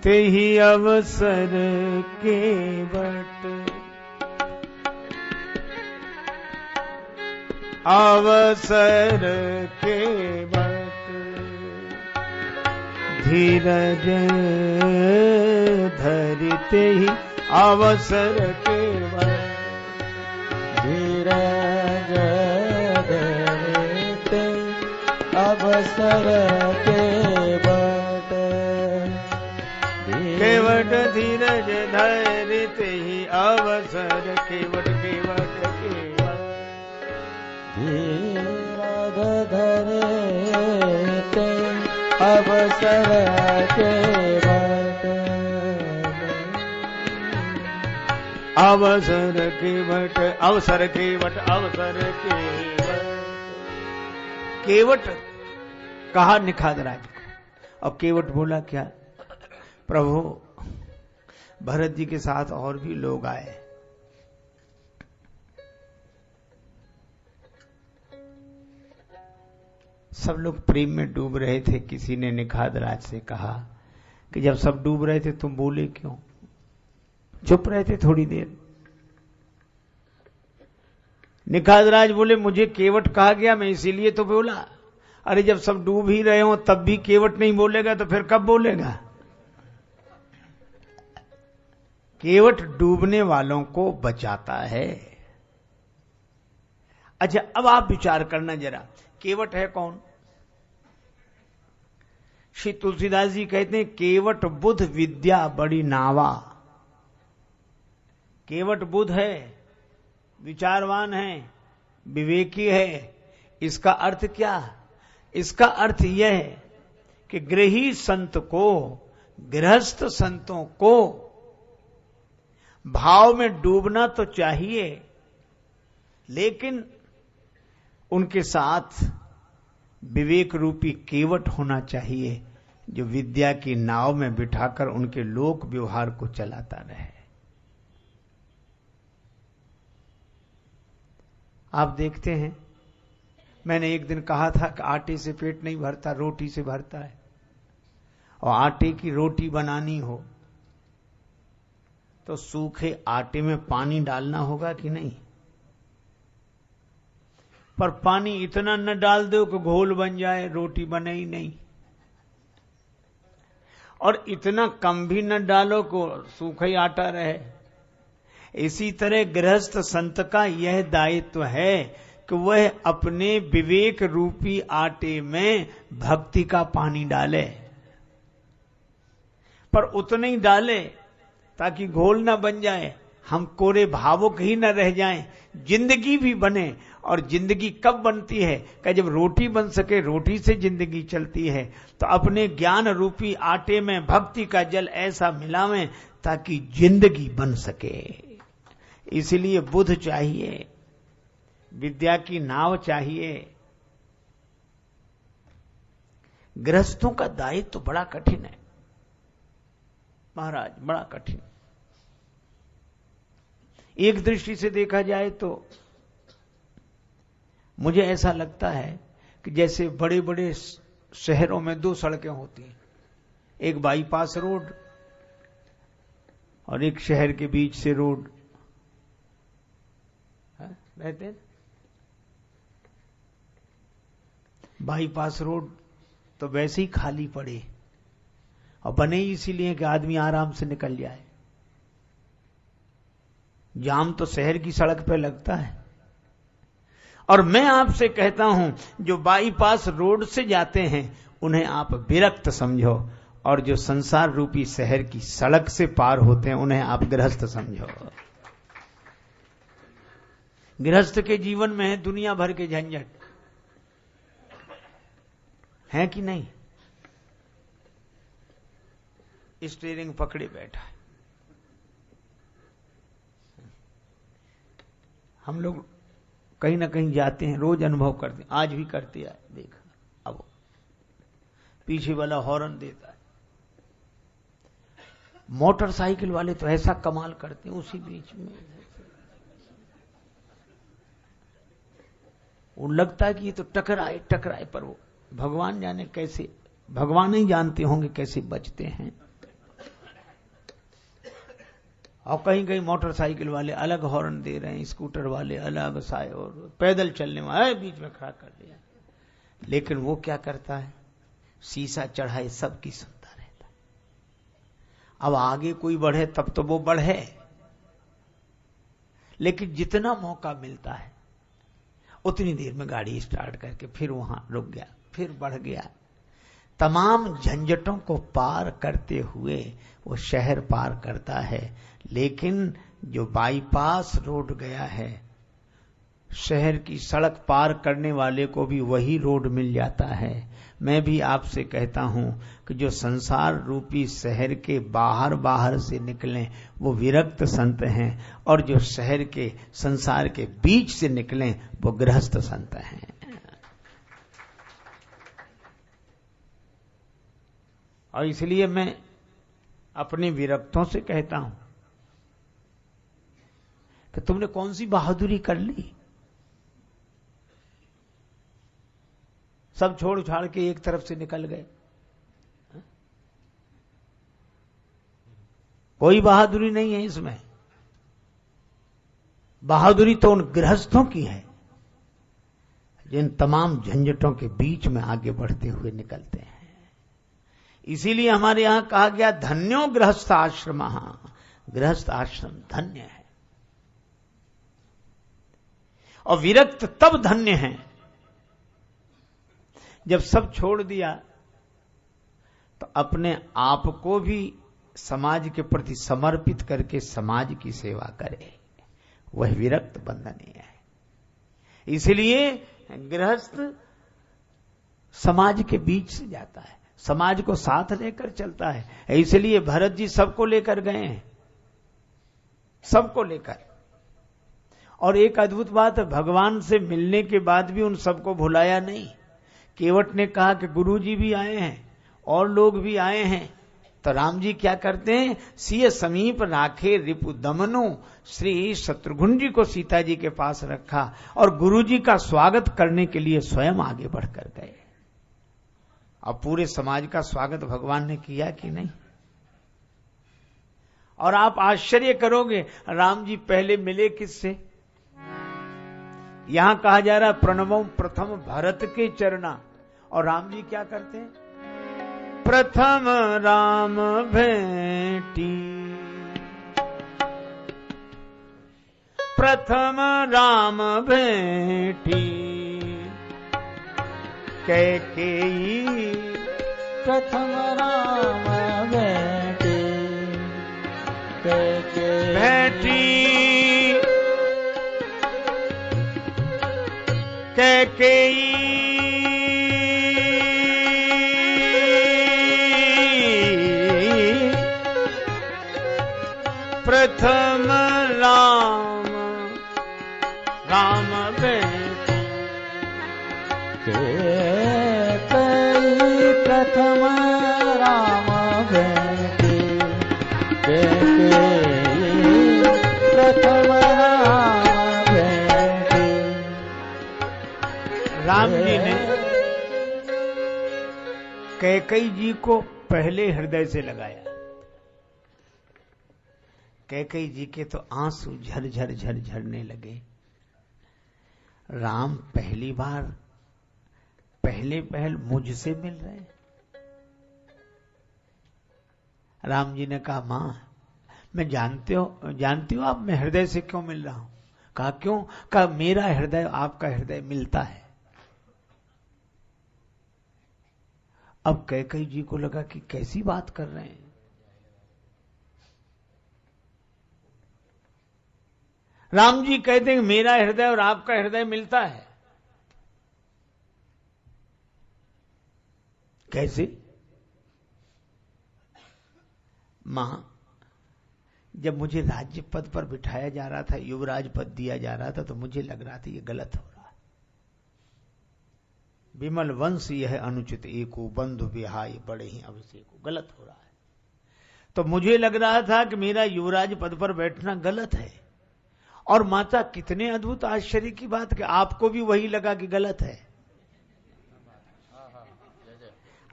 तेहि अवसर केवट, अवसर केवट, धीरज धरिते ही अवसर केवट, धीरज धरिते अवसर केवट, केवट धीरज धरिते ही अवसर केवट, केवट केवट, धीरज धरिते अवसर केवट, अवसर केवट, अवसर केवट, अवसर केवट। केवट कहा निखादराज को, और केवट बोला क्या, प्रभु भरत जी के साथ और भी लोग आए, सब लोग प्रेम में डूब रहे थे। किसी ने निखादराज से कहा कि जब सब डूब रहे थे तुम बोले क्यों, चुप रहे थे थोड़ी देर। निखादराज बोले, मुझे केवट कहा गया, मैं इसीलिए तो बोला। अरे जब सब डूब ही रहे हो तब भी केवट नहीं बोलेगा तो फिर कब बोलेगा। केवट डूबने वालों को बचाता है। अच्छा, अब आप विचार करना जरा, केवट है कौन। श्री तुलसीदास जी कहते हैं, केवट बुध विद्या बड़ी नावा। केवट बुध है, विचारवान है, विवेकी है। इसका अर्थ क्या, इसका अर्थ यह है कि गृही संत को, गृहस्थ संतों को भाव में डूबना तो चाहिए, लेकिन उनके साथ विवेक रूपी केवट होना चाहिए, जो विद्या की नाव में बिठाकर उनके लोक व्यवहार को चलाता रहे। आप देखते हैं, मैंने एक दिन कहा था कि आटे से पेट नहीं भरता, रोटी से भरता है। और आटे की रोटी बनानी हो तो सूखे आटे में पानी डालना होगा कि नहीं। पर पानी इतना न डाल दो कि घोल बन जाए, रोटी बने ही नहीं। और इतना कम भी न डालो को सूखा ही आटा रहे। इसी तरह गृहस्थ संत का यह दायित्व है कि वह अपने विवेक रूपी आटे में भक्ति का पानी डाले, पर उतना ही डाले ताकि घोल ना बन जाए, हम कोरे भावुक ही न रह जाएं, जिंदगी भी बने। और जिंदगी कब बनती है कि जब रोटी बन सके, रोटी से जिंदगी चलती है। तो अपने ज्ञान रूपी आटे में भक्ति का जल ऐसा मिलावें ताकि जिंदगी बन सके। इसलिए बुध चाहिए, विद्या की नाव चाहिए। गृहस्थों का दायित्व तो बड़ा कठिन है महाराज, बड़ा कठिन। एक दृष्टि से देखा जाए तो मुझे ऐसा लगता है कि जैसे बड़े बड़े शहरों में दो सड़कें होती हैं, एक बाईपास रोड और एक शहर के बीच से रोड रहते हैं। बाईपास रोड तो वैसे ही खाली पड़े, और बने ही इसीलिए कि आदमी आराम से निकल जाए। जाम तो शहर की सड़क पे लगता है। और मैं आपसे कहता हूं, जो बाईपास रोड से जाते हैं उन्हें आप विरक्त समझो, और जो संसार रूपी शहर की सड़क से पार होते हैं उन्हें आप गृहस्थ समझो। गृहस्थ के जीवन में है दुनिया भर के झंझट, है कि नहीं? स्टीयरिंग पकड़े बैठा है। हम लोग कहीं ना कहीं जाते हैं, रोज अनुभव करते हैं, आज भी करते हैं। देखा, अब पीछे वाला हॉर्न देता है। मोटरसाइकिल वाले तो ऐसा कमाल करते हैं, उसी बीच में वो लगता है कि ये तो टकराए टकराए, पर वो भगवान जाने कैसे, भगवान ही जानते होंगे कैसे बचते हैं। और कहीं कहीं मोटरसाइकिल वाले अलग हॉर्न दे रहे हैं, स्कूटर वाले अलग, साए, और पैदल चलने वाले बीच में खड़ा कर दिया। लेकिन वो क्या करता है, शीशा चढ़ाए सबकी सुनता रहता है। अब आगे कोई बढ़े तब तो वो बढ़े, लेकिन जितना मौका मिलता है उतनी देर में गाड़ी स्टार्ट करके फिर वहां रुक गया, फिर बढ़ गया। तमाम झंझटों को पार करते हुए वो शहर पार करता है। लेकिन जो बाईपास रोड गया है, शहर की सड़क पार करने वाले को भी वही रोड मिल जाता है। मैं भी आपसे कहता हूं कि जो संसार रूपी शहर के बाहर बाहर से निकले वो विरक्त संत हैं, और जो शहर के संसार के बीच से निकले वो गृहस्थ संत हैं। और इसलिए मैं अपने विरक्तों से कहता हूं कि तुमने कौन सी बहादुरी कर ली, सब छोड़ छाड़ के एक तरफ से निकल गए। कोई बहादुरी नहीं है इसमें। बहादुरी तो उन गृहस्थों की है जिन तमाम झंझटों के बीच में आगे बढ़ते हुए निकलते हैं। इसीलिए हमारे यहां कहा गया, धन्यो गृहस्थ आश्रम, गृहस्थ आश्रम धन्य है। और विरक्त तब धन्य है जब सब छोड़ दिया तो अपने आप को भी समाज के प्रति समर्पित करके समाज की सेवा करे, वह विरक्त बंधनीय है। इसलिए गृहस्थ समाज के बीच से जाता है, समाज को साथ लेकर चलता है। इसलिए भरत जी सबको लेकर गए हैं, सबको लेकर। और एक अद्भुत बात है, भगवान से मिलने के बाद भी उन सबको भुलाया नहीं। केवट ने कहा कि गुरु जी भी आए हैं और लोग भी आए हैं, तो राम जी क्या करते हैं, सिय समीप राखे रिपु दमनो, श्री शत्रुघ्न जी को सीता जी के पास रखा और गुरु जी का स्वागत करने के लिए स्वयं आगे बढ़कर गए। अब पूरे समाज का स्वागत भगवान ने किया कि नहीं? और आप आश्चर्य करोगे, राम जी पहले मिले किससे? यहां कहा जा रहा है प्रणवों प्रथम भरत के चरना, और राम जी क्या करते हैं, प्रथम राम भेटी, प्रथम राम भेटी, कैकेयी प्रथम राम भेटी, कैकेयी भेटी, कैकेयी प्रथम राम राम भेटी, कैकेयी प्रथम राम भेटी, कैकेयी प्रथम राम भेटी। राम जी ने कैकेयी जी को पहले हृदय से लगाया। कैकेयी जी के तो आंसू झरझर झरझरने लगे। राम पहली बार पहले पहल मुझसे मिल रहे हैं। राम जी ने कहा, मां मैं जानती हो आप मैं हृदय से क्यों मिल रहा हूं? कहा क्यों? कहा मेरा हृदय आपका हृदय मिलता है। अब कैकेयी जी को लगा कि कैसी बात कर रहे हैं। राम जी कहते हैं मेरा हृदय और आपका हृदय मिलता है। कैसे? मां जब मुझे राज्य पद पर बिठाया जा रहा था, युवराज पद दिया जा रहा था, तो मुझे लग रहा था ये गलत हो रहा है। विमल वंश यह अनुचित एको, बंधु विहाय बड़े ही अभिषेको, गलत हो रहा है। तो मुझे लग रहा था कि मेरा युवराज पद पर बैठना गलत है। और माता कितने अद्भुत आश्चर्य की बात कि आपको भी वही लगा कि गलत है।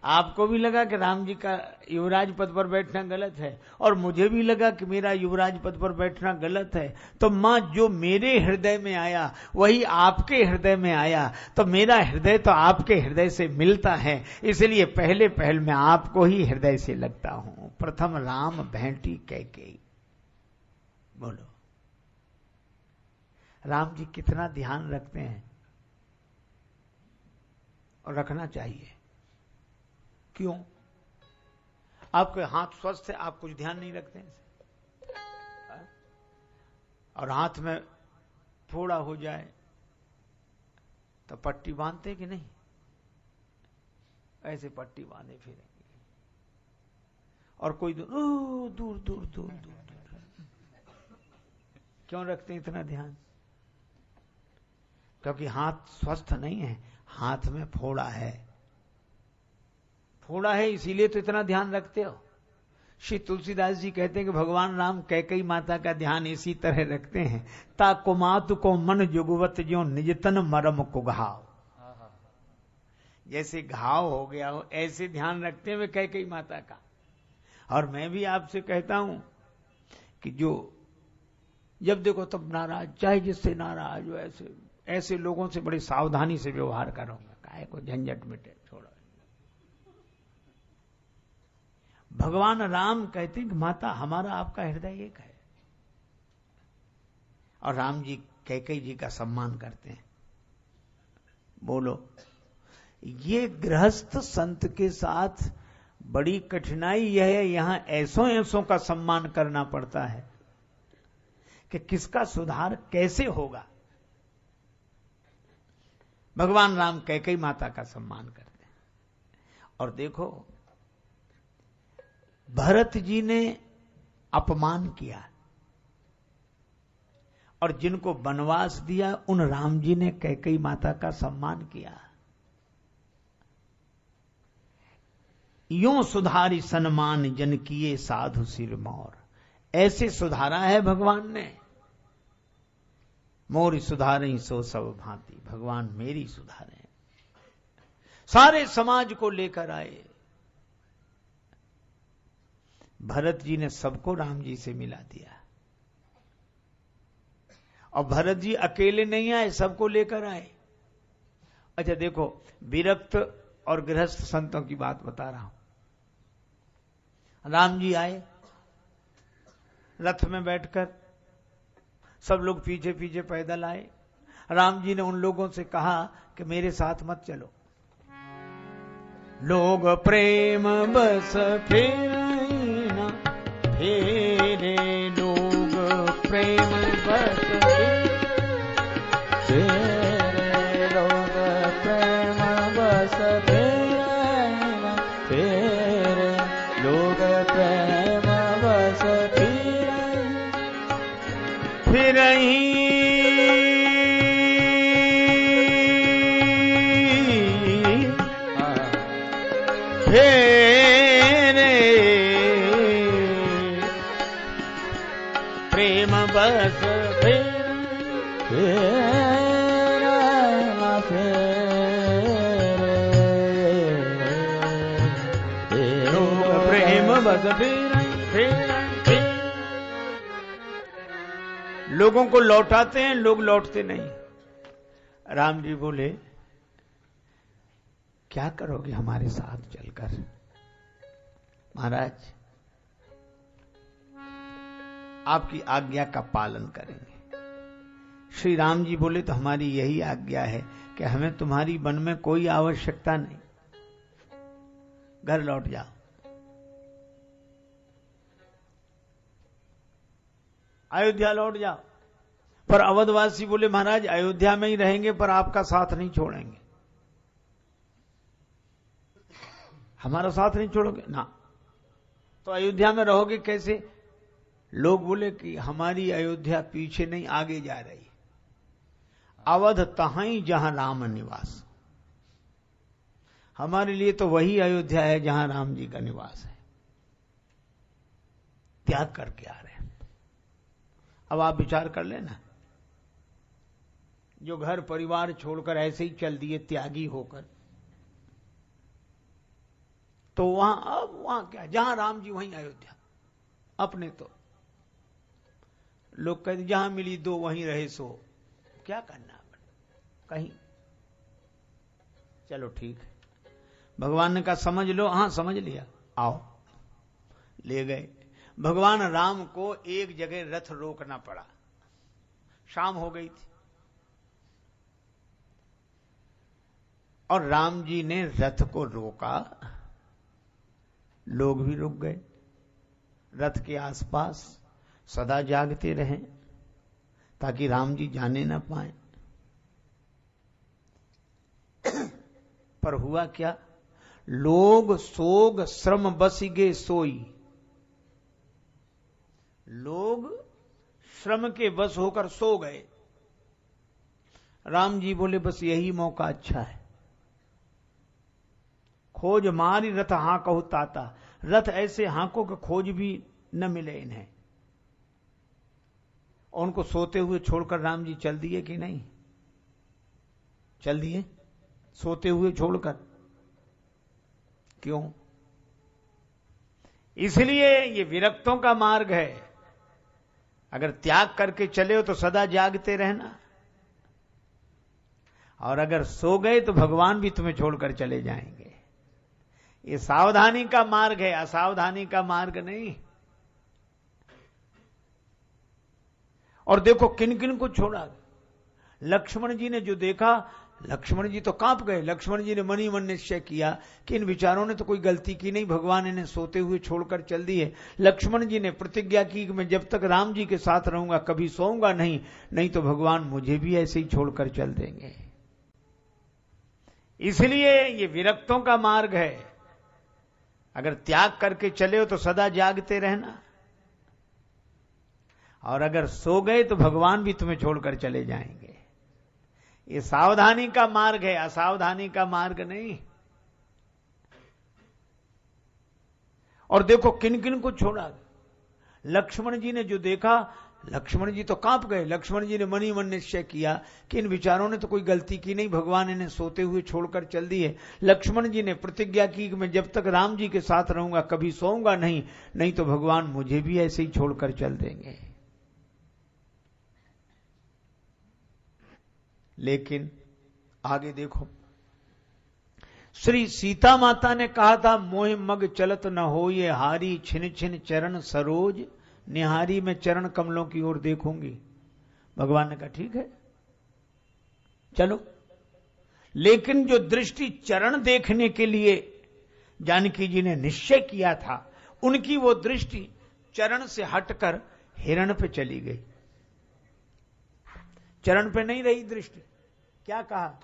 आपको भी लगा कि राम जी का युवराज पद पर बैठना गलत है, और मुझे भी लगा कि मेरा युवराज पद पर बैठना गलत है। तो मां जो मेरे हृदय में आया वही आपके हृदय में आया, तो मेरा हृदय तो आपके हृदय से मिलता है, इसलिए पहले पहल मैं आपको ही हृदय से लगता हूं। प्रथम राम भेंटी कैकेयी। बोलो राम जी कितना ध्यान रखते हैं, और रखना चाहिए। क्यों? आपके हाथ स्वस्थ है, आप कुछ ध्यान नहीं रखते हैं, और हाथ में फोड़ा हो जाए तो पट्टी बांधते कि नहीं? ऐसे पट्टी बांधे फिरेंगे, और कोई दूर दूर दूर दूर दूर। क्यों रखते हैं इतना ध्यान? क्योंकि हाथ स्वस्थ नहीं है, हाथ में फोड़ा है। फोड़ा है इसीलिए तो इतना ध्यान रखते हो। श्री तुलसीदास जी कहते हैं कि भगवान राम कैकेयी माता का ध्यान इसी तरह रखते हैं, ता कुमातु को मन जुगवत ज्यों निज तन मरम को घाव। जैसे घाव हो गया हो ऐसे ध्यान रखते हुए कैकेयी माता का। और मैं भी आपसे कहता हूं कि जो जब देखो तब नाराज, चाहे जिससे नाराज हो, ऐसे लोगों से बड़ी सावधानी से व्यवहार करूंगा। काहे को झंझट मिटे, छोड़ो। भगवान राम कहते हैं कि माता हमारा आपका हृदय एक है, और राम जी कैकेयी जी का सम्मान करते हैं। बोलो ये गृहस्थ संत के साथ बड़ी कठिनाई यह है, यहां ऐसों ऐसों का सम्मान करना पड़ता है कि किसका सुधार कैसे होगा। भगवान राम कैकेयी माता का सम्मान करते हैं। और देखो भरत जी ने अपमान किया, और जिनको वनवास दिया उन राम जी ने कैकेयी माता का सम्मान किया। यूं सुधारी सन्मान जन किए साधु सिर मोर। ऐसे सुधारा है भगवान ने। मोरी सुधारी सो सब भांति, भगवान मेरी सुधारे। सारे समाज को लेकर आए। भरत जी ने सबको राम जी से मिला दिया, और भरत जी अकेले नहीं आए, सबको लेकर आए। अच्छा देखो, विरक्त और गृहस्थ संतों की बात बता रहा हूं। राम जी आए रथ में बैठकर, सब लोग पीछे पीछे पैदल आए। राम जी ने उन लोगों से कहा कि मेरे साथ मत चलो। लोग प्रेम बस फेरना फेरे, लोग प्रेम बस फेरे, लोग प्रेम बस फेरे, फेरे, लोग प्रेम बस फेरे, फिरही फेरे, प्रेम बस फेरे, लोग प्रेम बस फेरे। लोगों को लौटाते हैं, लोग लौटते नहीं। राम जी बोले क्या करोगे हमारे साथ चलकर? महाराज आपकी आज्ञा का पालन करेंगे। श्री राम जी बोले तो हमारी यही आज्ञा है कि हमें तुम्हारी वन में कोई आवश्यकता नहीं, घर लौट जाओ। अयोध्या लौट जाओ। पर अवधवासी बोले महाराज अयोध्या में ही रहेंगे पर आपका साथ नहीं छोड़ेंगे। हमारा साथ नहीं छोड़ोगे ना, तो अयोध्या में रहोगे कैसे? लोग बोले कि हमारी अयोध्या पीछे नहीं आगे जा रही, अवध तहाई जहां राम निवास। हमारे लिए तो वही अयोध्या है जहां राम जी का निवास है। त्याग करके आ रहे हैं। अब आप विचार कर लेना, जो घर परिवार छोड़कर ऐसे ही चल दिए त्यागी होकर, तो वहां क्या, जहां राम जी वहीं अयोध्या। अपने तो लोग कहते जहां मिली दो वहीं रहे सो, क्या करना कहीं। चलो ठीक है, भगवान ने कहा समझ लो। हाँ समझ लिया, आओ। ले गए। भगवान राम को एक जगह रथ रोकना पड़ा, शाम हो गई थी और राम जी ने रथ को रोका। लोग भी रुक गए। रथ के आसपास सदा जागते रहें ताकि राम जी जाने न पाए। पर हुआ क्या, लोग सोग श्रम बसिगे सोई। लोग श्रम के बस होकर सो गए। राम जी बोले बस यही मौका अच्छा है। खोज मारी रथ हांकहु ताता। रथ ऐसे हांको के खोज भी न मिले इन्हें। और उनको सोते हुए छोड़कर राम जी चल दिए कि नहीं? चल दिए, सोते हुए छोड़कर। क्यों? इसलिए ये विरक्तों का मार्ग है। अगर त्याग करके चले हो तो सदा जागते रहना, और अगर सो गए तो भगवान भी तुम्हें छोड़कर चले जाएंगे। ये सावधानी का मार्ग है, असावधानी का मार्ग नहीं। और देखो किन किन को छोड़ा। लक्ष्मण जी ने जो देखा, लक्ष्मण जी तो कांप गए। लक्ष्मण जी ने मन ही मन निश्चय किया कि इन विचारों ने तो कोई गलती की नहीं, भगवान इन्हें सोते हुए छोड़कर चल दिए। लक्ष्मण जी ने प्रतिज्ञा की कि मैं जब तक राम जी के साथ रहूंगा कभी सोऊंगा नहीं, नहीं तो भगवान मुझे भी ऐसे ही छोड़कर चल देंगे। इसलिए ये विरक्तों का मार्ग है। अगर त्याग करके चले हो तो सदा जागते रहना, और अगर सो गए तो भगवान भी तुम्हें छोड़कर चले जाएंगे। ये सावधानी का मार्ग है, असावधानी का मार्ग नहीं। और देखो किन किन को छोड़ा। लक्ष्मण जी ने जो देखा, लक्ष्मण जी तो कांप गए। लक्ष्मण जी ने मन ही मन निश्चय किया कि इन विचारों ने तो कोई गलती की नहीं, भगवान इन्हें सोते हुए छोड़कर चल दिए। लक्ष्मण जी ने प्रतिज्ञा की कि मैं जब तक राम जी के साथ रहूंगा कभी सोऊंगा नहीं, नहीं तो भगवान मुझे भी ऐसे ही छोड़कर चल देंगे। लेकिन आगे देखो, श्री सीता माता ने कहा था मोह मग चलत न हो ये हारी, छिन छिन चरण सरोज निहारी। मैं चरण कमलों की ओर देखूंगी। भगवान ने कहा ठीक है चलो। लेकिन जो दृष्टि चरण देखने के लिए जानकी जी ने निश्चय किया था, उनकी वो दृष्टि चरण से हटकर हिरण पे चली गई। चरण पे नहीं रही दृष्टि। क्या कहा?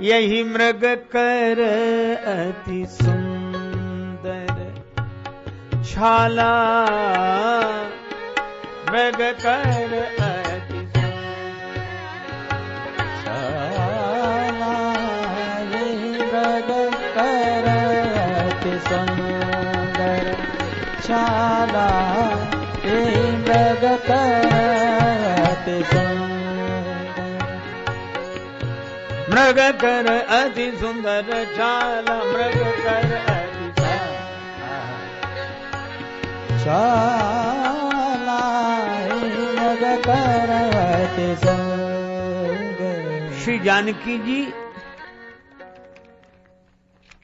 यही मृग कर अति सुंदर छाला, मृग कर अति छाला, यही मृग कर अति सुंदर छाला, यही मृग कर अति सुंदर। मृग कर अति सुंदर छाला, मृग कर अति छाला, मृग कर अति सुंदर। श्री जानकी जी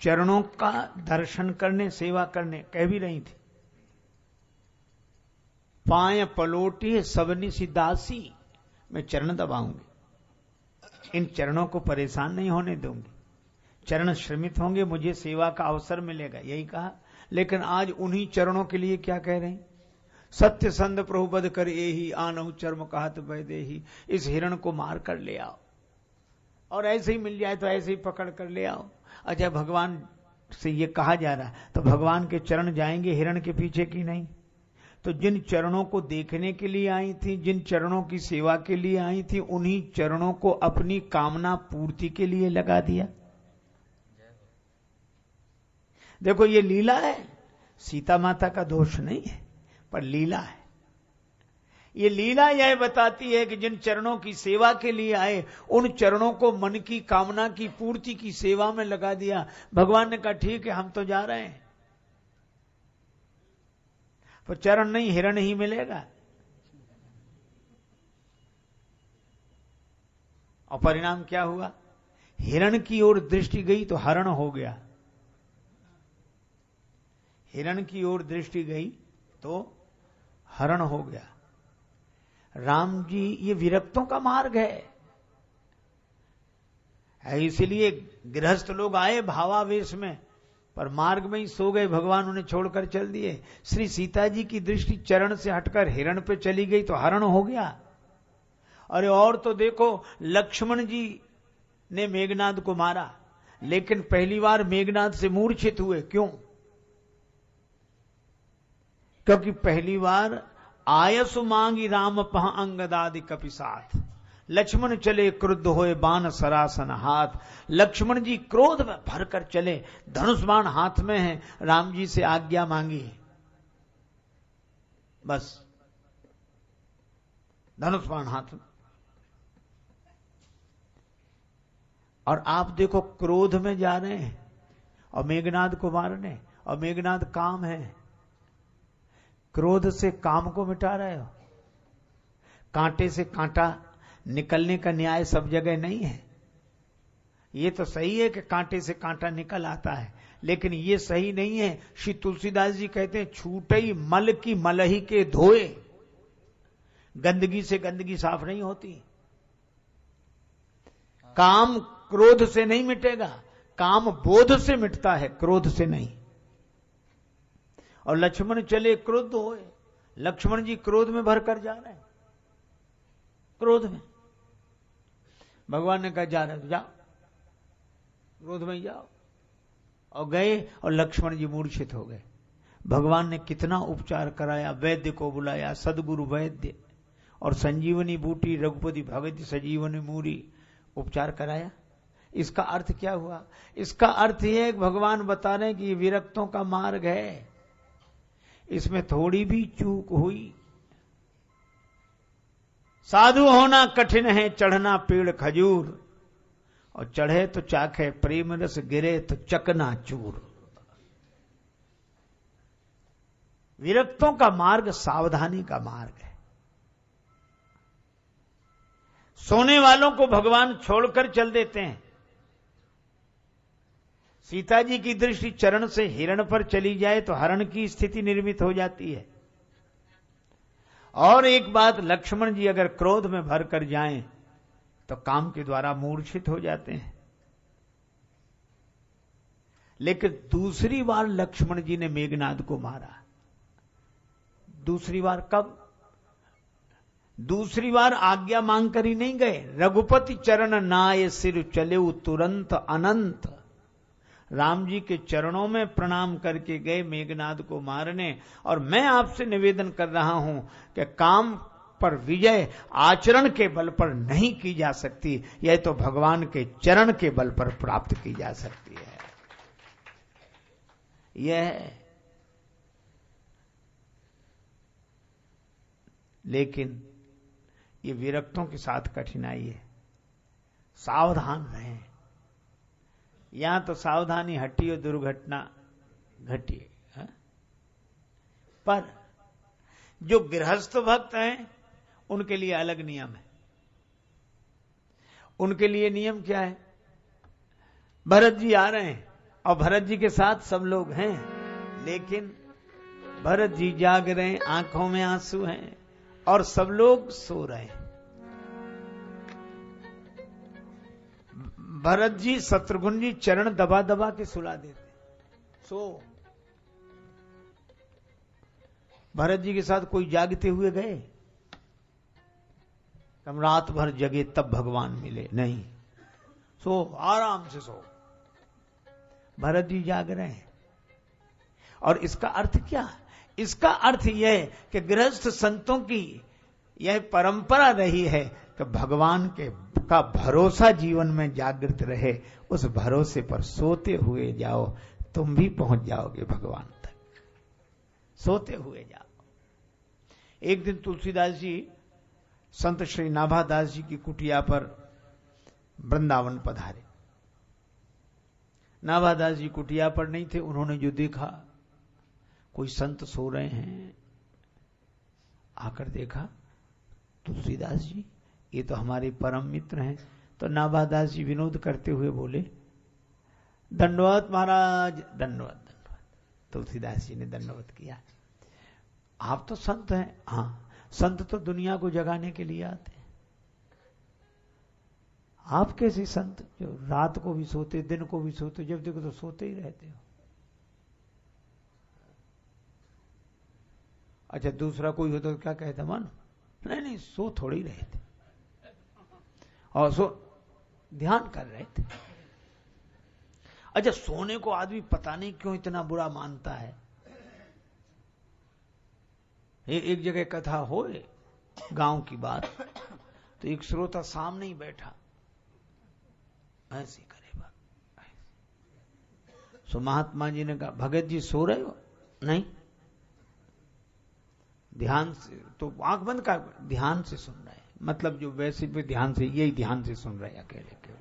चरणों का दर्शन करने, सेवा करने कह भी रही थी। पाए पलोटी सबनी सी दासी, मैं चरण दबाऊंगी, इन चरणों को परेशान नहीं होने दूंगी, चरण श्रमित होंगे, मुझे सेवा का अवसर मिलेगा, यही कहा। लेकिन आज उन्हीं चरणों के लिए क्या कह रहे हैं, सत्य संध प्रभु बध कर एही आनहु चर्म कहत वैदेही, इस हिरण को मार कर ले आओ, और ऐसे ही मिल जाए तो ऐसे ही पकड़ कर ले आओ। अच्छा, भगवान से ये कहा जा रहा है तो भगवान के चरण जाएंगे हिरण के पीछे की नहीं? तो जिन चरणों को देखने के लिए आई थी, जिन चरणों की सेवा के लिए आई थी, उन्हीं चरणों को अपनी कामना पूर्ति के लिए लगा दिया। देखो ये लीला है, सीता माता का दोष नहीं है, पर लीला है। ये लीला यह बताती है कि जिन चरणों की सेवा के लिए आए, उन चरणों को मन की कामना की पूर्ति की सेवा में लगा दिया। भगवान ने कहा ठीक है, हम तो जा रहे हैं, पर चरण नहीं, हिरण ही मिलेगा। और परिणाम क्या हुआ, हिरण की ओर दृष्टि गई तो हरण हो गया, हिरण की ओर दृष्टि गई तो हरण हो गया। राम जी, ये विरक्तों का मार्ग है, इसलिए गृहस्थ लोग आए भावावेश में, पर मार्ग में ही सो गए, भगवान उन्हें छोड़कर चल दिए। श्री सीता जी की दृष्टि चरण से हटकर हिरण पे चली गई तो हरण हो गया। अरे और तो देखो, लक्ष्मण जी ने मेघनाद को मारा, लेकिन पहली बार मेघनाद से मूर्छित हुए। क्यों? क्योंकि पहली बार आयसु मांगी राम पह अंगदादि कपि साथ, लक्ष्मण चले क्रुद्ध होए बाण सरासन हाथ। लक्ष्मण जी क्रोध में भरकर चले, धनुष बाण हाथ में है, राम जी से आज्ञा मांगी, बस धनुष बाण हाथ में। और आप देखो, क्रोध में जा रहे हैं और मेघनाद को मारने, और मेघनाद काम है, क्रोध से काम को मिटा रहे हो। कांटे से कांटा निकलने का न्याय सब जगह नहीं है। ये तो सही है कि कांटे से कांटा निकल आता है, लेकिन ये सही नहीं है। श्री तुलसीदास जी कहते हैं, छूटई मल की मलही के धोए, गंदगी से गंदगी साफ नहीं होती। काम क्रोध से नहीं मिटेगा, काम बोध से मिटता है, क्रोध से नहीं। और लक्ष्मण चले क्रोध होए, लक्ष्मण जी क्रोध में भरकर जा रहे हैं, क्रोध में। भगवान ने कहा जा रहे हो, जाओ, क्रोध में जाओ। और गए, और लक्ष्मण जी मूर्छित हो गए। भगवान ने कितना उपचार कराया, वैद्य को बुलाया, सदगुरु वैद्य, और संजीवनी बूटी रघुपति भगत सजीवनी मूरी, उपचार कराया। इसका अर्थ क्या हुआ? इसका अर्थ यह है कि भगवान बता रहे हैं कि ये विरक्तों का मार्ग है, इसमें थोड़ी भी चूक हुई। साधु होना कठिन है, चढ़ना पेड़ खजूर, और चढ़े तो चाखे प्रेम रस, गिरे तो चकना चूर। विरक्तों का मार्ग सावधानी का मार्ग है। सोने वालों को भगवान छोड़कर चल देते हैं। सीता जी की दृष्टि चरण से हिरण पर चली जाए तो हरण की स्थिति निर्मित हो जाती है। और एक बात, लक्ष्मण जी अगर क्रोध में भर कर जाएं तो काम के द्वारा मूर्छित हो जाते हैं। लेकिन दूसरी बार लक्ष्मण जी ने मेघनाद को मारा। दूसरी बार कब? दूसरी बार आज्ञा मांगकर ही नहीं गए। रघुपति चरण नाय सिर चले तुरंत अनंत, राम जी के चरणों में प्रणाम करके गए मेघनाद को मारने। और मैं आपसे निवेदन कर रहा हूं कि काम पर विजय आचरण के बल पर नहीं की जा सकती, यह तो भगवान के चरण के बल पर प्राप्त की जा सकती है। यह लेकिन ये विरक्तों के साथ कठिनाई है। सावधान रहें। यहां तो सावधानी हटी और दुर्घटना घटी है। पर जो गृहस्थ भक्त हैं उनके लिए अलग नियम है। उनके लिए नियम क्या है? भरत जी आ रहे हैं और भरत जी के साथ सब लोग हैं, लेकिन भरत जी जाग रहे हैं, आंखों में आंसू हैं और सब लोग सो रहे हैं। भरत जी शत्रुघ्न जी चरण दबा दबा के सुला देते, सो। भरत जी के साथ कोई जागते हुए गए, हम रात भर जगे तब भगवान मिले, नहीं, सो आराम से सो। भरत जी जाग रहे हैं। और इसका अर्थ क्या? इसका अर्थ यह कि गृहस्थ संतों की यह परंपरा रही है कि भगवान का भरोसा जीवन में जागृत रहे। उस भरोसे पर सोते हुए जाओ, तुम भी पहुंच जाओगे भगवान तक। सोते हुए जाओ। एक दिन तुलसीदास जी संत श्री नाभादास जी की कुटिया पर वृंदावन पधारे। नाभादास जी कुटिया पर नहीं थे। उन्होंने जो देखा, कोई संत सो रहे हैं, आकर देखा तुलसीदास जी, ये तो हमारे परम मित्र हैं। तो नाभादास जी विनोद करते हुए बोले, दंडवत महाराज, दंडवत दंडवत। तुलसीदास जी ने दंडवत किया। आप तो संत हैं। हाँ, संत तो दुनिया को जगाने के लिए आते हैं। आप कैसे संत जो रात को भी सोते, दिन को भी सोते, जब देखो तो सोते ही रहते हो। अच्छा, दूसरा कोई हो तो क्या कहता, मन नहीं नहीं, सो थोड़ी रहे थे, और सो ध्यान कर रहे थे। अच्छा, सोने को आदमी पता नहीं क्यों इतना बुरा मानता है। एक जगह कथा हो, गांव की बात, तो एक श्रोता सामने ही बैठा, ऐसे करे बात। सो महात्मा जी ने कहा, भगत जी सो रहे हो? नहीं, ध्यान से, तो आंख बंद कर, ध्यान से सुन रहे हैं। मतलब जो वैसे भी ध्यान से, यही ध्यान से सुन रहे हैं अकेले केवल।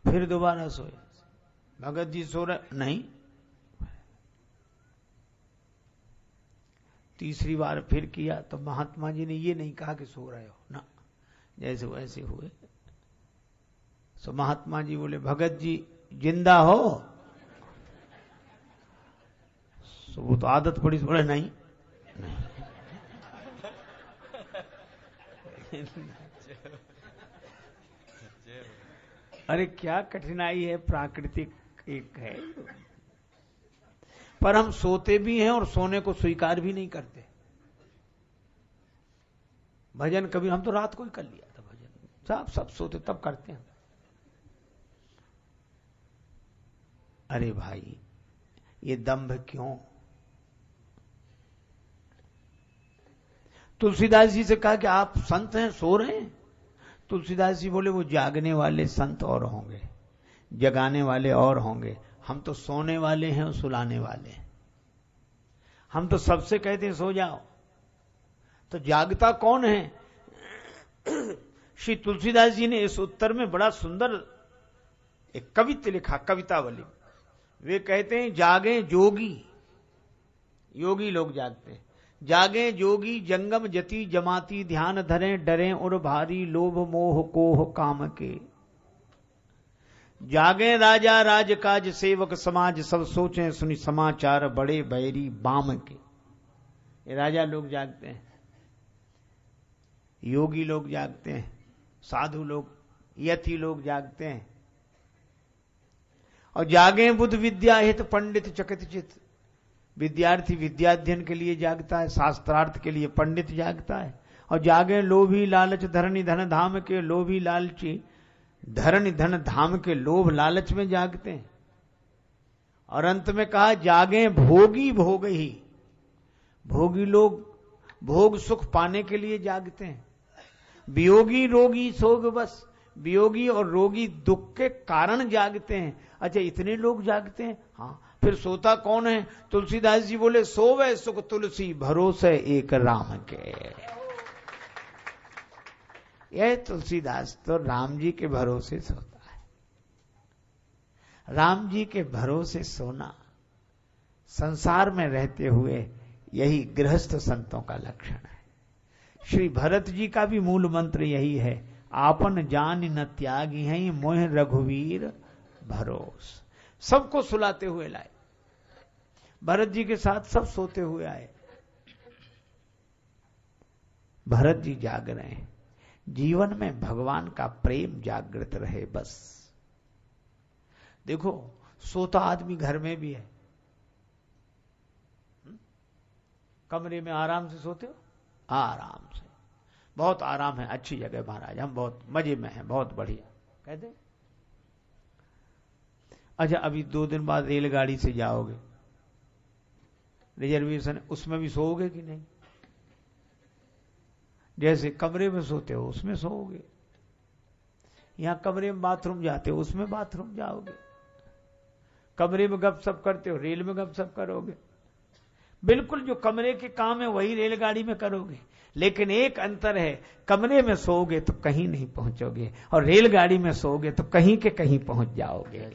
फिर दोबारा सोए, भगत जी सो रहे? नहीं। तीसरी बार फिर किया तो महात्मा जी ने ये नहीं कहा कि सो रहे हो ना, जैसे वैसे हुए। सो महात्मा जी बोले, भगत जी जिंदा हो? सो वो तो आदत पड़ी, बोले नहीं, नहीं। अरे क्या कठिनाई है, प्राकृतिक एक है। पर हम सोते भी हैं और सोने को स्वीकार भी नहीं करते। भजन कभी, हम तो रात को ही कर लिया था भजन, सब सोते तब करते हैं। अरे भाई, ये दंभ क्यों? तुलसीदास जी से कहा कि आप संत हैं, सो रहे हैं? तुलसीदास जी बोले, वो जागने वाले संत और होंगे, जगाने वाले और होंगे, हम तो सोने वाले हैं और सुलाने वाले हैं। हम तो सबसे कहते हैं सो जाओ, तो जागता कौन है? श्री तुलसीदास जी ने इस उत्तर में बड़ा सुंदर एक कविता लिखा, कवितावली। वे कहते हैं, जागे जोगी, योगी लोग जागते हैं। जागे जोगी जंगम जति जमाती, ध्यान धरें डरें और भारी, लोभ मोह कोह काम के। जागे राजा राजकाज सेवक समाज, सब सोचें सुनी समाचार, बड़े बैरी बाम के। ये राजा लोग जागते हैं, योगी लोग जागते हैं, साधु लोग, यति लोग जागते हैं। और जागे बुद्ध विद्या हित पंडित चकित चित। विद्यार्थी विद्याध्ययन के लिए जागता है, शास्त्रार्थ के लिए पंडित जागता है। और जागे लोभी लालच धरणी धन धाम के, लोभी लालची धरणी धन धाम के लोभ लालच में जागते हैं। और अंत में कहा, जागे भोगी भोग ही। भोगी लोग भोग सुख पाने के लिए जागते हैं। वियोगी रोगी सोग बस, वियोगी और रोगी दुख के कारण जागते हैं। अच्छा, इतने लोग जागते हैं? हाँ, फिर सोता कौन है? तुलसीदास जी बोले, सोवे सुख तुलसी भरोसे एक राम के। यह तुलसीदास तो राम जी के भरोसे सोता है। राम जी के भरोसे सोना संसार में रहते हुए यही गृहस्थ संतों का लक्षण है। श्री भरत जी का भी मूल मंत्र यही है, आपन जान न त्यागी हैं, मोह रघुवीर भरोस। सबको सुलाते हुए लाए। भरत जी के साथ सब सोते हुए आए। भरत जी जाग रहे हैं। जीवन में भगवान का प्रेम जागृत रहे बस। देखो सोता आदमी घर में भी है, कमरे में आराम से सोते हो, आराम से, बहुत आराम है, अच्छी जगह महाराज, हम बहुत मजे में हैं, बहुत बढ़िया कहते। अच्छा अभी 2 दिन बाद रेलगाड़ी से जाओगे, रिजर्वेशन, उसमें भी सोओगे कि नहीं? जैसे कमरे में सोते हो उसमें सोओगे, यहां कमरे में बाथरूम जाते हो उसमें बाथरूम जाओगे, कमरे में गपशप करते हो रेल में गपशप करोगे, बिल्कुल जो कमरे के काम है वही रेलगाड़ी में करोगे। लेकिन एक अंतर है, कमरे में सोओगे तो कहीं नहीं पहुंचोगे और रेलगाड़ी में सोओगे तो कहीं के कहीं पहुंच जाओगे।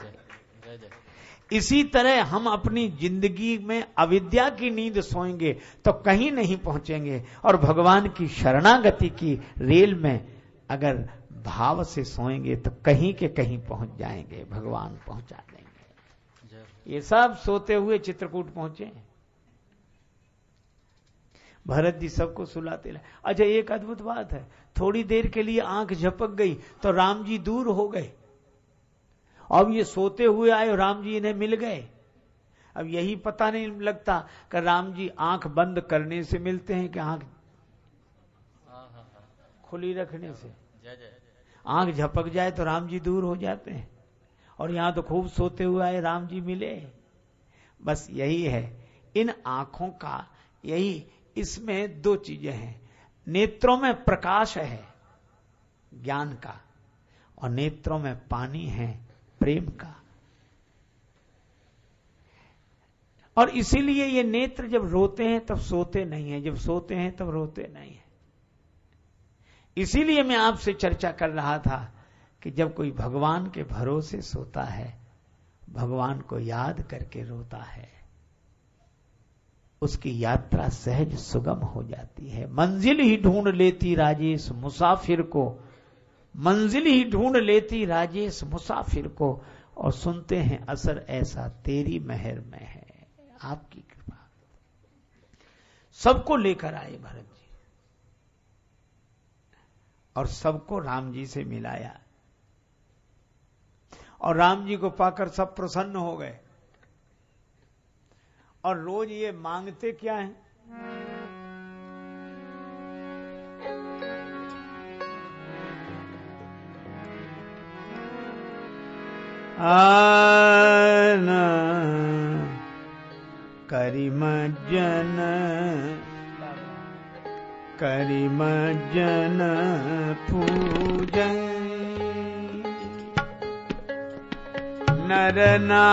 इसी तरह हम अपनी जिंदगी में अविद्या की नींद सोएंगे तो कहीं नहीं पहुंचेंगे, और भगवान की शरणागति की रेल में अगर भाव से सोएंगे तो कहीं के कहीं पहुंच जाएंगे, भगवान पहुंचा देंगे। ये सब सोते हुए चित्रकूट पहुंचे। भरत जी सबको सुलाते रहे। अच्छा एक अद्भुत बात है, थोड़ी देर के लिए आंख झपक गई तो राम जी दूर हो गए। अब ये सोते हुए आए और राम जी इन्हें मिल गए। अब यही पता नहीं लगता कि राम जी आंख बंद करने से मिलते हैं कि आंख खुली रखने से। आंख झपक जाए तो राम जी दूर हो जाते हैं, और यहां तो खूब सोते हुए आए, राम जी मिले। बस यही है इन आंखों का, यही इसमें 2 चीजें हैं, नेत्रों में प्रकाश है ज्ञान का, और नेत्रों में पानी है प्रेम का। और इसीलिए ये नेत्र जब रोते हैं तब सोते नहीं है, जब सोते हैं तब रोते नहीं है। इसीलिए मैं आपसे चर्चा कर रहा था कि जब कोई भगवान के भरोसे सोता है, भगवान को याद करके रोता है, उसकी यात्रा सहज सुगम हो जाती है। मंजिल ही ढूंढ लेती राजेश मुसाफिर को, मंजिल ही ढूंढ लेती राजेश मुसाफिर को, और सुनते हैं असर ऐसा तेरी मेहर में है, आपकी कृपा। सबको लेकर आए भरत जी, और सबको राम जी से मिलाया, और राम जी को पाकर सब प्रसन्न हो गए। और रोज ये मांगते क्या है? आना करिमज्जन करिमज्जन पूजन नर नारी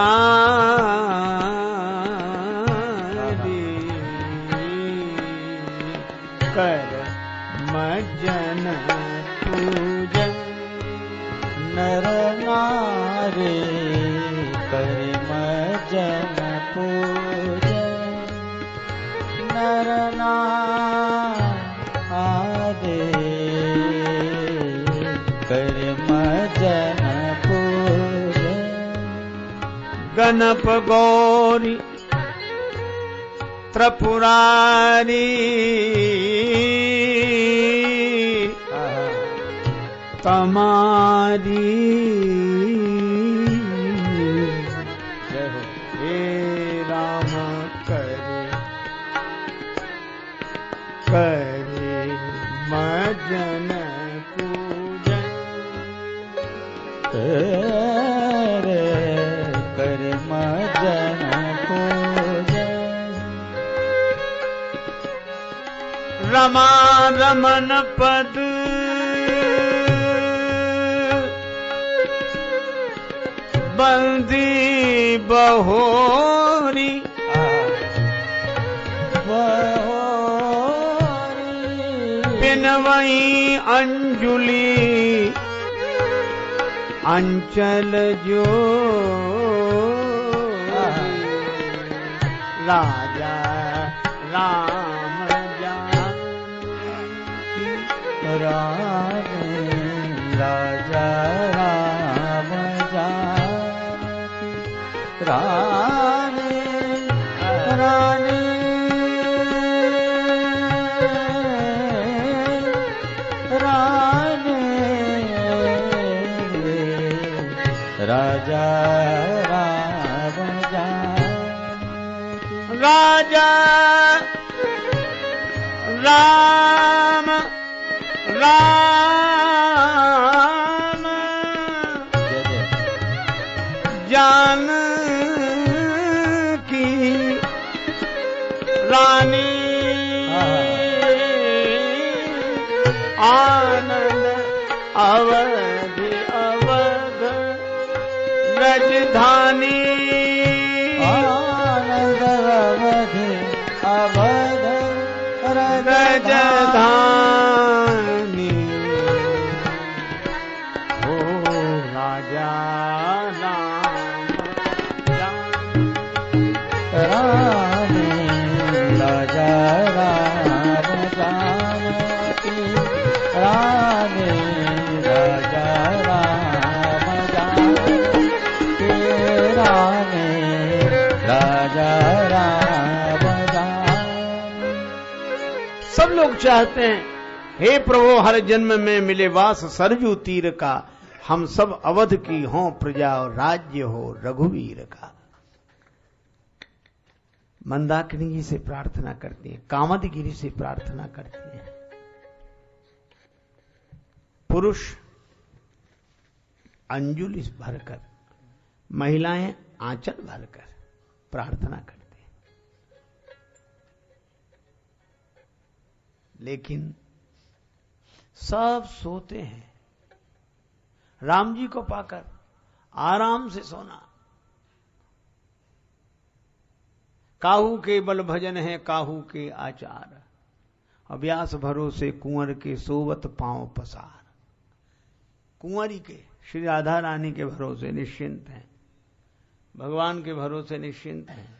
कर मज्जन पूजन नर नारी करिमज्जन पूजन नर नारी करिमज्जन पूजन। गणप गौरी त्रिपुरारी तमारी हे राम करे करे मजन पूजन करे करे मजन पूजन। रमा रमन पद बंदी बहोरी पिनवई अंजुली अंचल जो राजा राम जानकी राम राजा राम जानकी राम राजा राम जानकी। राजा राम राम जानकी रानी आनंद अवध अवध राजधानी आनंद अवध अवध राजधानी हो राजा रानी राजा राम जानकी। रानी राजा राम जानकी। रानी राजा राम जानकी। सब लोग चाहते हैं हे प्रभु हर जन्म में मिले वास सरजू तीर का, हम सब अवध की हों प्रजा और राज्य हो रघुवीर का। मंदाकिनी जी से प्रार्थना करती हैं, कामदगिरी से प्रार्थना करती हैं। पुरुष अंजुलि भरकर, महिलाएं आंचल भरकर प्रार्थना करती हैं। लेकिन सब सोते हैं। राम जी को पाकर आराम से सोना। काहू के बल भजन है काहू के आचार, अभ्यास भरोसे कुंवर के सोवत पांव पसार। कुंवरी के श्री राधा रानी के भरोसे निश्चिंत हैं, भगवान के भरोसे निश्चिंत हैं।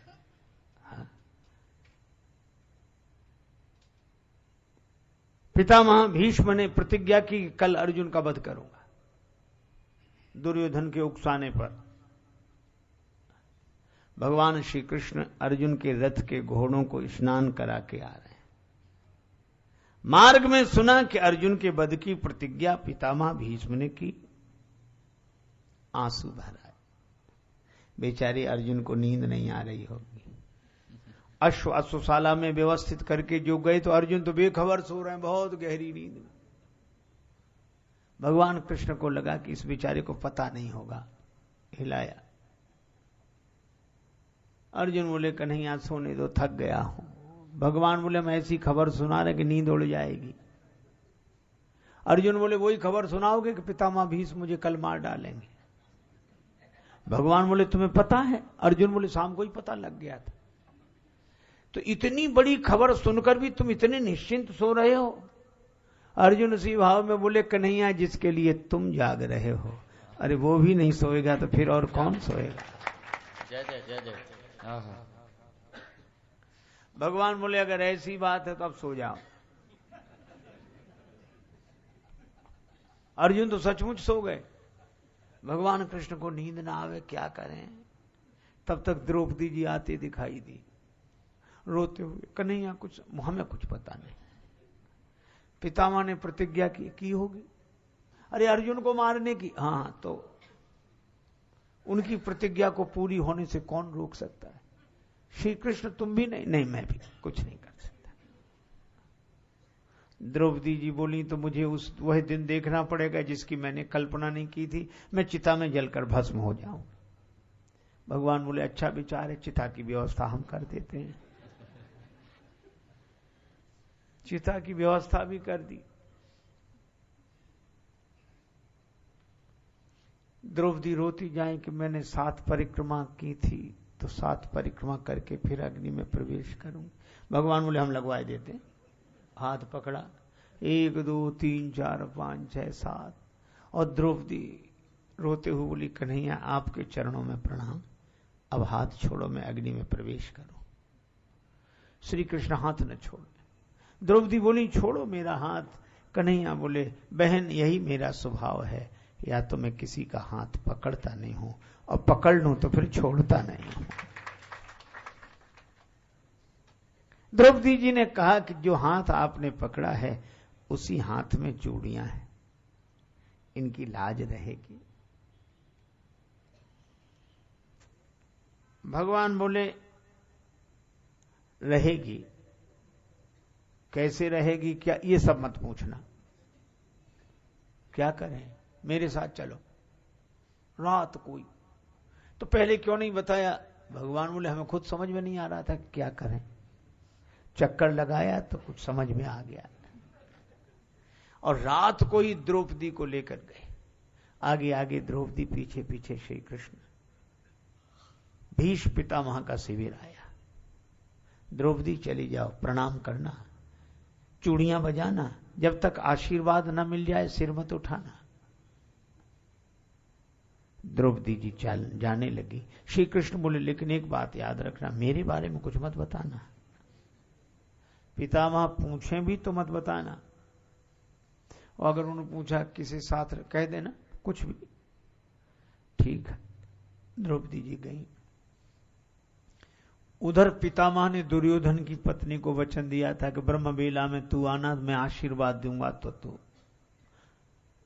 पितामह भीष्म ने प्रतिज्ञा की कल अर्जुन का वध करूंगा। दुर्योधन के उकसाने पर भगवान श्री कृष्ण अर्जुन के रथ के घोड़ों को स्नान करा के आ रहे हैं। मार्ग में सुना कि अर्जुन के वध की प्रतिज्ञा पितामह भीष्म ने की। आंसू भर आए। बेचारे अर्जुन को नींद नहीं आ रही होगी। अश्वशाला में व्यवस्थित करके जो गए तो अर्जुन तो बेखबर सो रहे हैं, बहुत गहरी नींद में। भगवान कृष्ण को लगा कि इस बेचारे को पता नहीं होगा, हिलाया। अर्जुन बोले कन्हैया सोने दो, थक गया हूं। भगवान बोले मैं ऐसी खबर सुना रहे कि नींद उड़ जाएगी। अर्जुन बोले वही खबर सुनाओगे कि पितामह भीष्म मुझे कल मार डालेंगे। भगवान बोले तुम्हें पता है? अर्जुन बोले शाम को ही पता लग गया था। तो इतनी बड़ी खबर सुनकर भी तुम इतने निश्चिंत सो रहे हो? अर्जुन उसी भाव में बोले कन्हैया जिसके लिए तुम जाग रहे हो, अरे वो भी नहीं सोएगा तो फिर और कौन सोएगा? जय जय जय जय। भगवान बोले अगर ऐसी बात है तो अब सो जाओ। अर्जुन तो सचमुच सो गए। भगवान कृष्ण को नींद ना आवे, क्या करें? तब तक द्रौपदी जी आती दिखाई दी रोते हुए। कन्हैया कुछ हमें कुछ पता नहीं, पितामह ने प्रतिज्ञा की होगी। अरे अर्जुन को मारने की? हाँ, तो उनकी प्रतिज्ञा को पूरी होने से कौन रोक सकता है? श्री कृष्ण तुम भी नहीं, मैं भी कुछ नहीं कर सकता। द्रौपदी जी बोली तो मुझे वह दिन देखना पड़ेगा जिसकी मैंने कल्पना नहीं की थी, मैं चिता में जलकर भस्म हो जाऊं। भगवान बोले अच्छा विचार है, चिता की व्यवस्था हम कर देते हैं। चिता की व्यवस्था भी कर दी। द्रौपदी रोती जाए कि मैंने 7 परिक्रमा की थी, तो 7 परिक्रमा करके फिर अग्नि में प्रवेश करूं। भगवान बोले हम लगवाए देते। हाथ पकड़ा, 1 2 3 4 5 6 7, और द्रौपदी रोते हुए बोली कन्हैया आपके चरणों में प्रणाम, अब हाथ छोड़ो, मैं अग्नि में प्रवेश करूं। श्री कृष्ण हाथ न छोड़े। द्रौपदी बोली छोड़ो मेरा हाथ। कन्हैया बोले बहन यही मेरा स्वभाव है, या तो मैं किसी का हाथ पकड़ता नहीं हूं, और पकड़ लूं तो फिर छोड़ता नहीं हूं। द्रौपदी जी ने कहा कि जो हाथ आपने पकड़ा है उसी हाथ में चूड़ियां हैं, इनकी लाज रहेगी। भगवान बोले रहेगी, कैसे रहेगी क्या, ये सब मत पूछना, क्या करें, मेरे साथ चलो। रात कोई तो पहले क्यों नहीं बताया? भगवान बोले हमें खुद समझ में नहीं आ रहा था क्या करें, चक्कर लगाया तो कुछ समझ में आ गया, और रात को ही द्रौपदी को लेकर गए। आगे आगे द्रौपदी, पीछे पीछे श्री कृष्ण। भीष्म पितामह का शिविर आया। द्रौपदी चली जाओ, प्रणाम करना, चूड़ियां बजाना, जब तक आशीर्वाद न मिल जाए सिर मत उठाना। द्रौपदी जी जाने लगी। श्री कृष्ण बोले लेकिन एक बात याद रखना, मेरे बारे में कुछ मत बताना, पितामह पूछें भी तो मत बताना, और अगर उन्होंने पूछा किसी साथ कह देना कुछ भी। ठीक है, द्रौपदी जी गई। उधर पितामह ने दुर्योधन की पत्नी को वचन दिया था कि ब्रह्म बेला में तू आना, मैं आशीर्वाद दूंगा तो तू,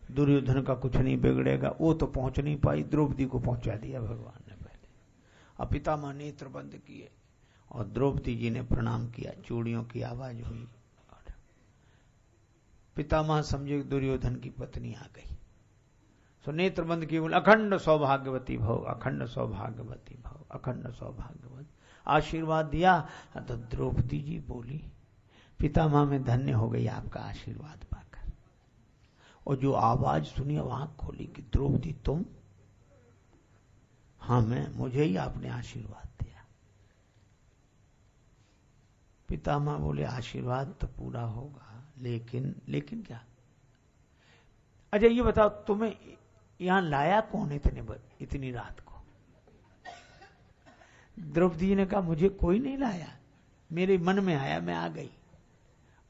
दुर्योधन का कुछ नहीं बिगड़ेगा। वो तो पहुंच नहीं पाई, द्रौपदी को पहुंचा दिया भगवान ने पहले। अब पितामह नेत्र बंद किए और द्रौपदी जी ने प्रणाम किया, चूड़ियों की आवाज हुई, और पितामह समझे दुर्योधन की पत्नी आ गई। सो नेत्र बंद किए, बोले अखंड सौभाग्यवती भव, अखंड सौभाग्यवती भव, अखंड सौभाग्यवती। आशीर्वाद दिया तो द्रौपदी जी बोली पितामह में धन्य हो गई आपका आशीर्वाद पाकर। और जो आवाज सुनी, आंख खोली कि द्रौपदी तुम? हाँ मैं, मुझे ही आपने आशीर्वाद दिया। पितामह बोले आशीर्वाद तो पूरा होगा, लेकिन क्या? अच्छा ये बताओ तुम्हें यहां लाया कौन इतनी रात को? द्रौपदी जी ने कहा मुझे कोई नहीं लाया, मेरे मन में आया, मैं आ गई।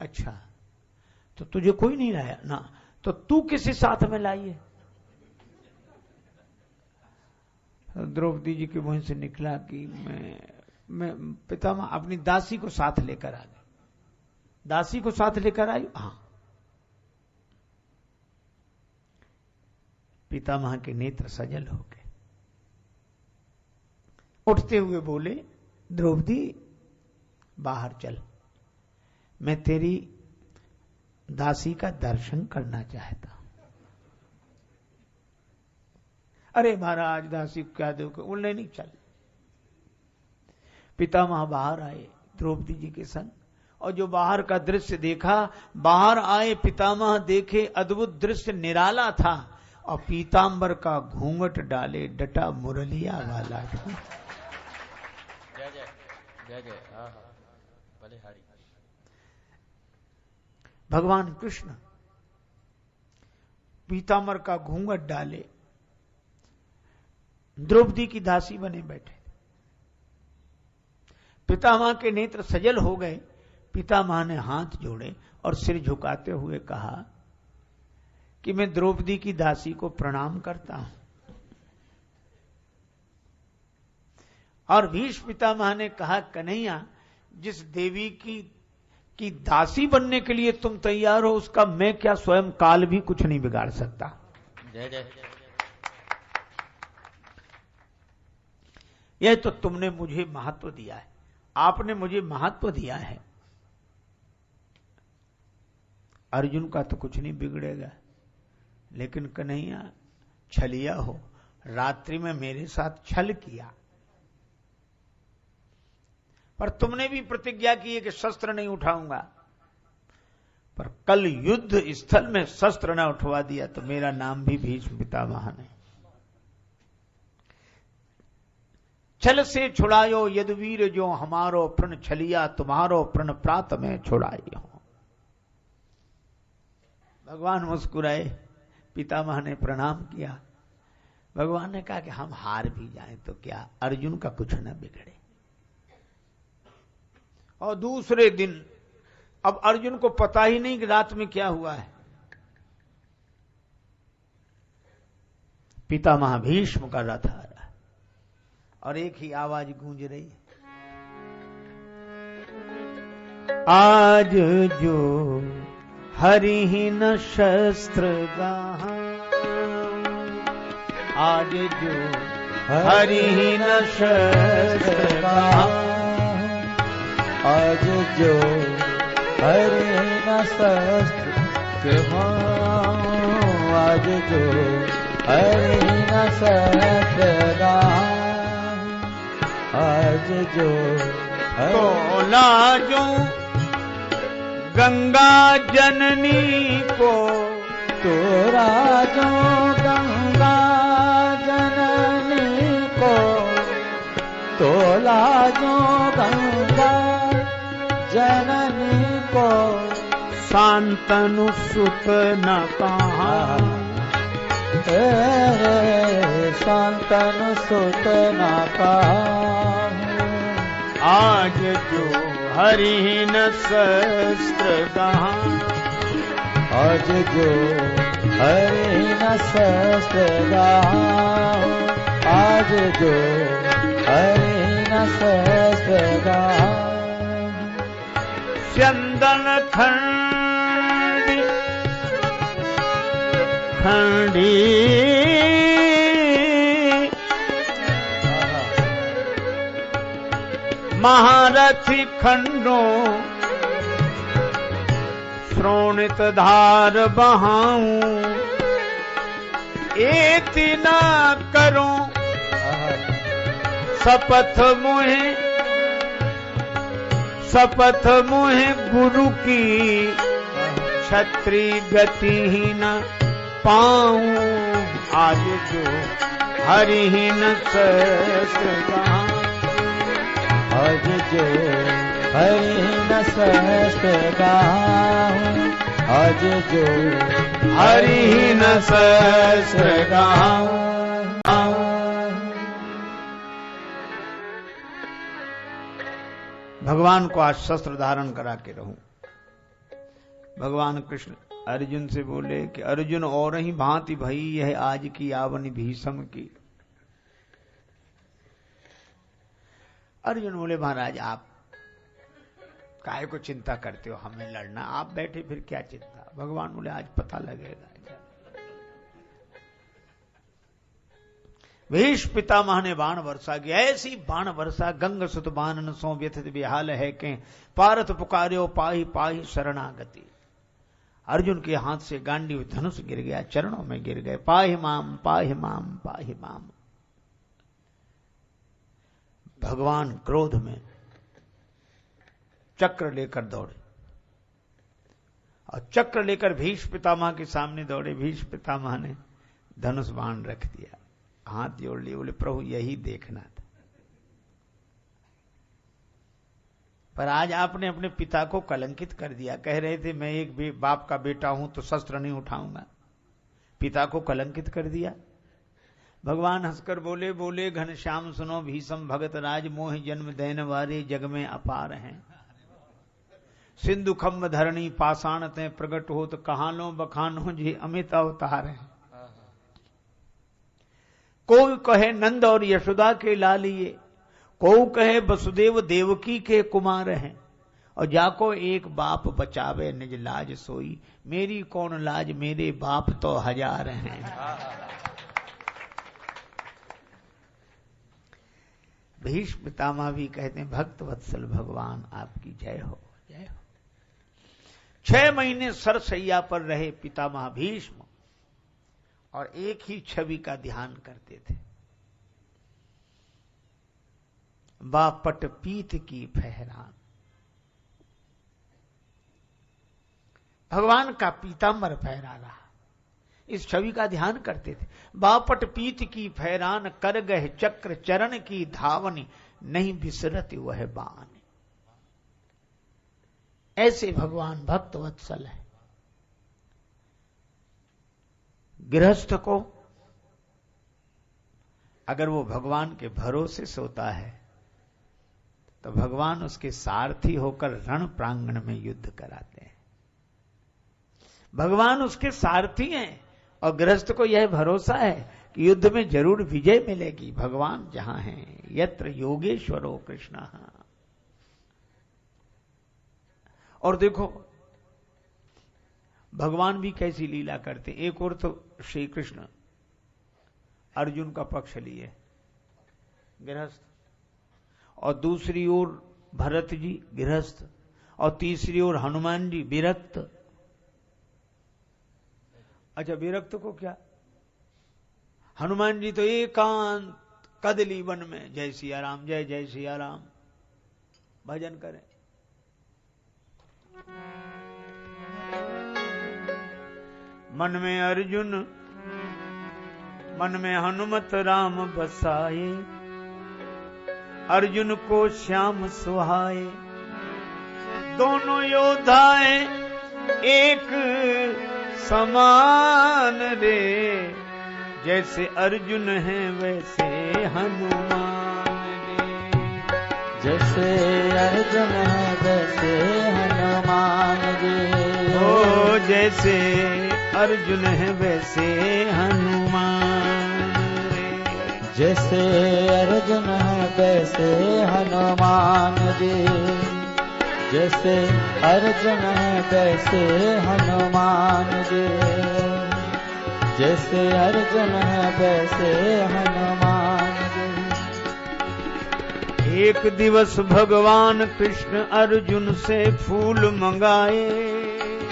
अच्छा तो तुझे कोई नहीं लाया ना, तो तू किसी साथ में लाई है? द्रौपदी जी के मुंह से निकला कि मैं पितामह अपनी दासी को साथ लेकर आ गई। दासी को साथ लेकर आई? हाँ। पितामह के नेत्र सजल हो गए। उठते हुए बोले द्रौपदी बाहर चल, मैं तेरी दासी का दर्शन करना चाहता हूं। अरे महाराज दासी को क्या दोगे? बोले नहीं चल। पितामह बाहर आए द्रौपदी जी के संग, और जो बाहर का दृश्य देखा, बाहर आए पितामह देखे अद्भुत दृश्य निराला था, और पीतांबर का घूंघट डाले डटा मुरलिया वाला। भगवान कृष्ण पीतांबर का घूंघट डाले द्रौपदी की दासी बने बैठे। पितामह के नेत्र सजल हो गए। पितामह ने हाथ जोड़े और सिर झुकाते हुए कहा कि मैं द्रौपदी की दासी को प्रणाम करता हूं। और भीष्म पितामह ने कहा कन्हैया, जिस देवी की दासी बनने के लिए तुम तैयार हो, उसका मैं क्या स्वयं काल भी कुछ नहीं बिगाड़ सकता। जय जय। यह तो तुमने मुझे महत्व दिया है, आपने मुझे महत्व दिया है। अर्जुन का तो कुछ नहीं बिगड़ेगा, लेकिन कन्हैया छलिया हो, रात्रि में मेरे साथ छल किया, पर तुमने भी प्रतिज्ञा की है कि शस्त्र नहीं उठाऊंगा, पर कल युद्ध स्थल में शस्त्र न उठवा दिया तो मेरा नाम भी भीष्म पितामह ने। छल से छुड़ायो यदुवीर जो हमारो, प्रण छलिया तुम्हारो, प्रण प्रात में छुड़ाई हो। भगवान मुस्कुराए, पितामह ने प्रणाम किया। भगवान ने कहा कि हम हार भी जाएं तो क्या, अर्जुन का कुछ न बिगड़े। और दूसरे दिन, अब अर्जुन को पता ही नहीं कि रात में क्या हुआ है। पितामह भीष्म का रथ आ रहा है और एक ही आवाज गूंज रही है, आज जो हरिहीन शस्त्र गाहा, आज जो हरि न शस्त्र कहाऊं। आज जो हरि न शस्त्र कहाऊं, आज जो हरि न शस्त्र कहाऊं, आज जो तो लाजो गंगा जननी को, तो राजो गंगा जननी को, तो लाजो गंगा जननी को, शांतनु सुत न कहाऊं। शांतनु सुत न कहाऊं, आज जो हरि न शस्त्र कहाऊं। आज जो हरि न शस्त्र कहाऊं, आज जो हरि न शस्त्र कहाऊं। चंदन खंडी खंडी महारथी खंडो, श्रोणित धार बहाऊं। एति न करूं शपथ मोहे, शपथ मोहे गुरु की, क्षत्रि गति ही न पाऊं। आज जो हरि ही न शस्त्र कहाऊं। आज जो हरि न शस्त्र कहाऊं, आज जो हरि ही न शस्त्र कहाऊं। भगवान को आज शस्त्र धारण करा के रहूं। भगवान कृष्ण अर्जुन से बोले कि अर्जुन और ही भांति भई यह आज की आवनी भीषम की। अर्जुन बोले महाराज आप काहे को चिंता करते हो, हमें लड़ना, आप बैठे फिर क्या चिंता। भगवान बोले आज पता लगेगा। भीष्म पितामह ने बाण वर्षा की, ऐसी बाण वर्षा गंग सुत बानन सो व्यथित विहाल है के, पारथ पुकार्यो पाहि पाहि शरणागति। अर्जुन के हाथ से गांडीव धनुष गिर गया, चरणों में गिर गए। पाहि माम पाहि माम पाहि माम। भगवान क्रोध में चक्र लेकर दौड़े और चक्र लेकर भीष्म पितामह के सामने दौड़े। भीष्म पितामह ने धनुष बाण रख दिया, हाथ जोड़ लिए, बोले प्रभु यही देखना था। पर आज आपने अपने पिता को कलंकित कर दिया। कह रहे थे मैं एक बाप का बेटा हूं तो शस्त्र नहीं उठाऊंगा, पिता को कलंकित कर दिया। भगवान हंसकर बोले, बोले घनश्याम सुनो भीषम भगत राज, मोह जन्म दैन वारे जग में अपार हैं। सिंधु खम्ब धरणी पाषाण ते प्रगट हो, तो कहानो बखानो जी अमित अवतार हैं। कोई कहे नंद और यशोदा के लालिए, कोई कहे वसुदेव देवकी के कुमार हैं। और जाको एक बाप बचावे निज लाज सोई, मेरी कौन लाज मेरे बाप तो हजार हैं। भीष्म पितामह भी कहते हैं भक्त वत्सल भगवान आपकी जय हो, जय हो। 6 महीने सरसैया पर रहे पितामह भीष्म और एक ही छवि का ध्यान करते थे। बापट पीत की फहरान, भगवान का पीतांबर फहरा रहा, इस छवि का ध्यान करते थे। बापट पीत की फहरान, कर गए चक्र चरण की धावनी, नहीं बिसरती वह बान। ऐसे भगवान भक्त वत्सल है। गृहस्थ को अगर वो भगवान के भरोसे सोता है तो भगवान उसके सारथी होकर रण प्रांगण में युद्ध कराते हैं। भगवान उसके सारथी हैं और गृहस्थ को यह भरोसा है कि युद्ध में जरूर विजय मिलेगी। भगवान जहां हैं, यत्र योगेश्वरो कृष्ण। और देखो भगवान भी कैसी लीला करते। एक और तो श्री कृष्ण अर्जुन का पक्ष लिए, गृहस्थ, और दूसरी ओर भरत जी गृहस्थ, और तीसरी ओर हनुमान जी विरक्त। अच्छा, विरक्त को क्या? हनुमान जी तो एकांत कदली वन में जय सिया राम, जय जय सिया राम भजन करें। मन में अर्जुन मन में हनुमत राम बसाए, अर्जुन को श्याम सुहाए। दोनों योद्धाएं एक समान रे, जैसे अर्जुन है वैसे हनुमान रे। जैसे अर्जुन है वैसे हनुमान रे। ओ जैसे अर्जुन है वैसे हनुमान रे। जैसे अर्जुन है वैसे हनुमान रे। जैसे अर्जुन है वैसे हनुमान रे। जैसे अर्जुन है वैसे हनुमान रे। एक दिवस भगवान कृष्ण अर्जुन से फूल मंगाए।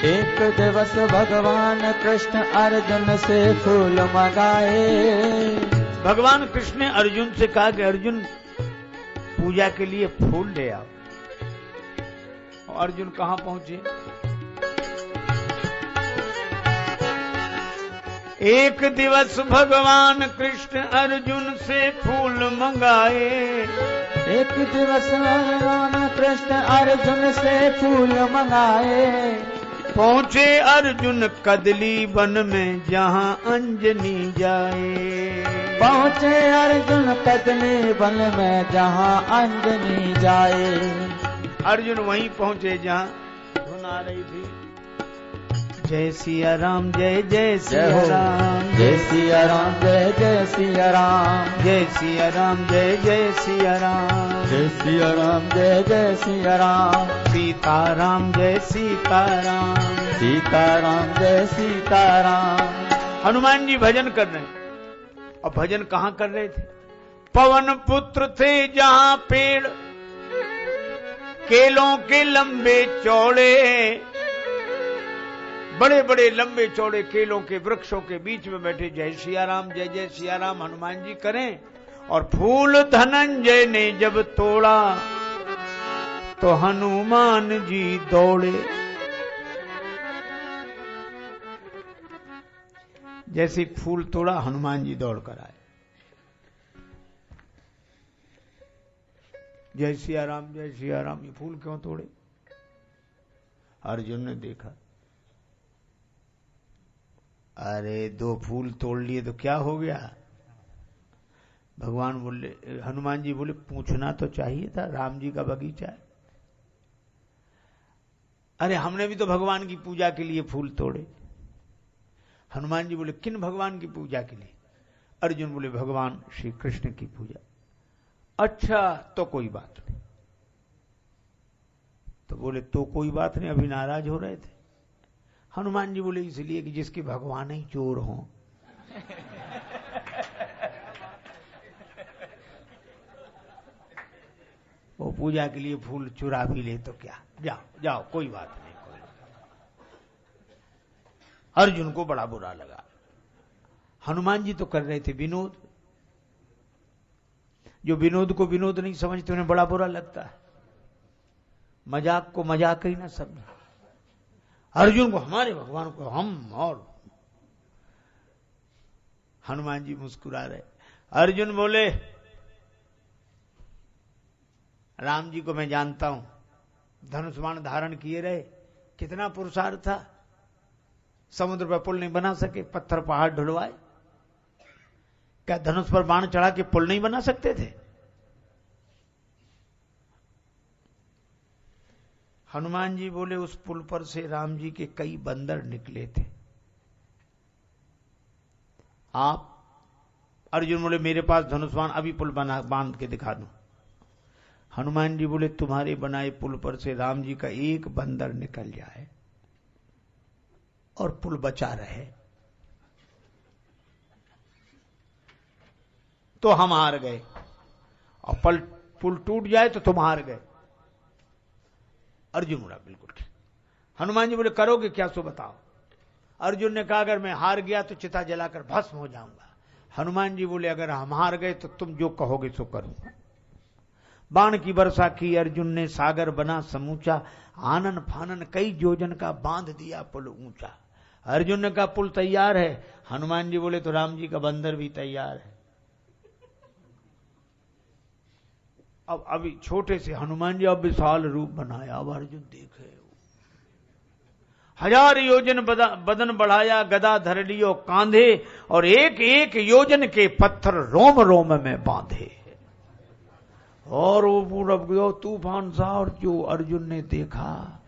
एक दिवस भगवान कृष्ण अर्जुन से फूल मंगाए। भगवान कृष्ण ने अर्जुन से कहा कि अर्जुन पूजा के लिए फूल ले आओ। और अर्जुन कहां पहुंचे? एक दिवस भगवान कृष्ण अर्जुन से फूल मंगाए। एक दिवस भगवान कृष्ण अर्जुन से फूल मंगाए। पहुंचे अर्जुन कदली वन में जहां अंजनी जाए। पहुंचे अर्जुन कदली वन में जहां अंजनी जाए। अर्जुन वहीं पहुंचे जहां धुन आ रही थी, जय सिया राम जय जय सिया राम, जय सिया राम जय जय सिया राम, जय सिया राम जय जय सिया राम, जय सिया राम जय जय सिया राम, सीताराम जय सीताराम, सीताराम जय सीताराम। हनुमान जी भजन कर रहे हैं। और भजन कहां कर रहे थे? पवन पुत्र थे जहां पेड़ केलों के लंबे चौड़े, बड़े बड़े लंबे चौड़े केलों के वृक्षों के बीच में बैठे जय सिया राम जय जय सिया राम हनुमान जी करें। और फूल धनंजय ने जब तोड़ा तो हनुमान जी दौड़े। जैसे फूल तोड़ा हनुमान जी दौड़ कर आए। जय सिया राम जय सिया राम, ये फूल क्यों तोड़े? अर्जुन ने देखा, अरे दो फूल तोड़ लिए तो क्या हो गया? भगवान बोले, हनुमान जी बोले, पूछना तो चाहिए था, राम जी का बगीचा है। अरे हमने भी तो भगवान की पूजा के लिए फूल तोड़े। हनुमान जी बोले, किन भगवान की पूजा के लिए? अर्जुन बोले, भगवान श्री कृष्ण की पूजा। अच्छा तो कोई बात नहीं। तो बोले, तो कोई बात नहीं, अभी नाराज हो रहे थे। हनुमान जी बोले, इसलिए कि जिसके भगवान ही चोर हों। वो पूजा के लिए फूल चुरा भी ले तो क्या, जाओ जाओ कोई बात नहीं। अर्जुन को बड़ा बुरा लगा। हनुमान जी तो कर रहे थे विनोद। जो विनोद को विनोद नहीं समझते उन्हें बड़ा बुरा लगता है। मजाक को मजाक ही ना समझे। अर्जुन को हमारे भगवान को हम, और हनुमान जी मुस्कुरा रहे। अर्जुन बोले, राम जी को मैं जानता हूं, धनुष बाण धारण किए रहे, कितना पुरुषार्थ था। समुद्र पर पुल नहीं बना सके, पत्थर पहाड़ ढुलवाए। क्या धनुष पर बाण चढ़ा के पुल नहीं बना सकते थे? हनुमान जी बोले, उस पुल पर से राम जी के कई बंदर निकले थे। आप? अर्जुन बोले, मेरे पास धनुष बाण, अभी पुल बना बांध के दिखा दूं। हनुमान जी बोले, तुम्हारे बनाए पुल पर से राम जी का एक बंदर निकल जाए और पुल बचा रहे तो हम हार गए। और पुल टूट जाए तो तुम हार गए। अर्जुन बोला बिल्कुल ठीक। हनुमान जी बोले करोगे क्या, सो बताओ। अर्जुन ने कहा अगर मैं हार गया तो चिता जलाकर भस्म हो जाऊंगा। हनुमान जी बोले अगर हम हार गए तो तुम जो कहोगे सो करूंगा। बाण की वर्षा की अर्जुन ने, सागर बना समूचा, आनन फानन कई योजन का बांध दिया पुल ऊंचा। अर्जुन ने कहा पुल तैयार है। हनुमान जी बोले तो राम जी का बंदर भी तैयार है। अब अभी छोटे से हनुमान जी अब विशाल रूप बनाया। अब अर्जुन देखे 1000 योजन बदन बढ़ाया, गदा धर लियो कांधे, और एक एक योजन के पत्थर रोम रोम में बांधे। और वो पूरा तूफान सा, और जो अर्जुन ने देखा,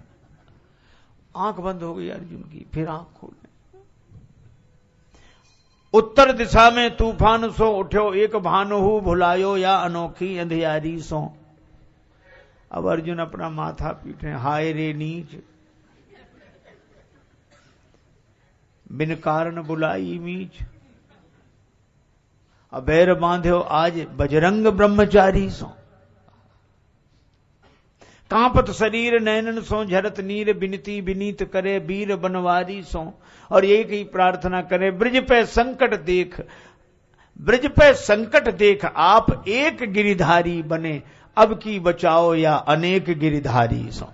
आंख बंद हो गई अर्जुन की, फिर आंख खोले। उत्तर दिशा में तूफान सो उठ्यो, एक भानुहु भुलायो या अनोखी अंधियारी सो। अब अर्जुन अपना माथा पीटे, हाय रे नीच, बिन कारण बुलाई मीच, अबैर बांध्यो आज बजरंग ब्रह्मचारी सो। कांपत शरीर नैनन सो, झरत नीर बिनती बिनीत करे, वीर बनवारी सो। और एक ही प्रार्थना करे, ब्रज पे संकट देख, ब्रज पे संकट देख, आप एक गिरिधारी बने, अब की बचाओ या अनेक गिरिधारी सो।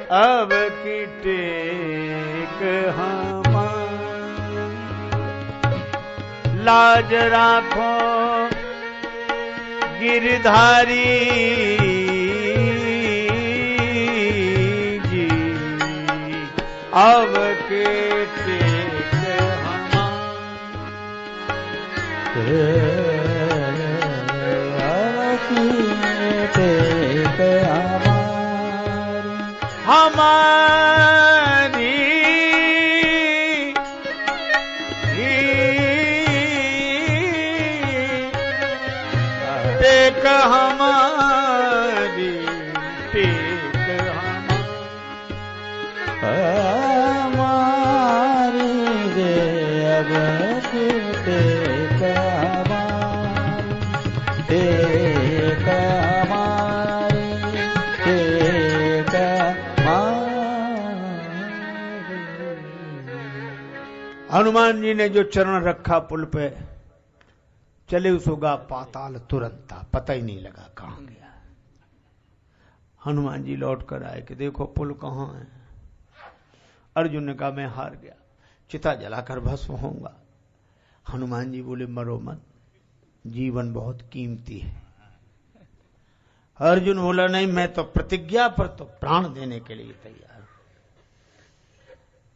अब की टेक हम लाज राखो गिरधारी जी, अब के टेक हमारी टेक हमारी, टेक हमारी रे, अब की टेक हमारी, टेक हमारी, टेक हमारी। हनुमान जी ने जो चरण रखा पुल पे, चले उसोगा पाताल तुरंत, पता ही नहीं लगा कहां गया। हनुमान जी लौट कर आए कि देखो पुल कहां है। अर्जुन ने कहा मैं हार गया, चिता जलाकर भस्म होऊंगा। हनुमान जी बोले मरो मत, जीवन बहुत कीमती है। अर्जुन बोला नहीं, मैं तो प्रतिज्ञा पर तो प्राण देने के लिए तैयार हूं।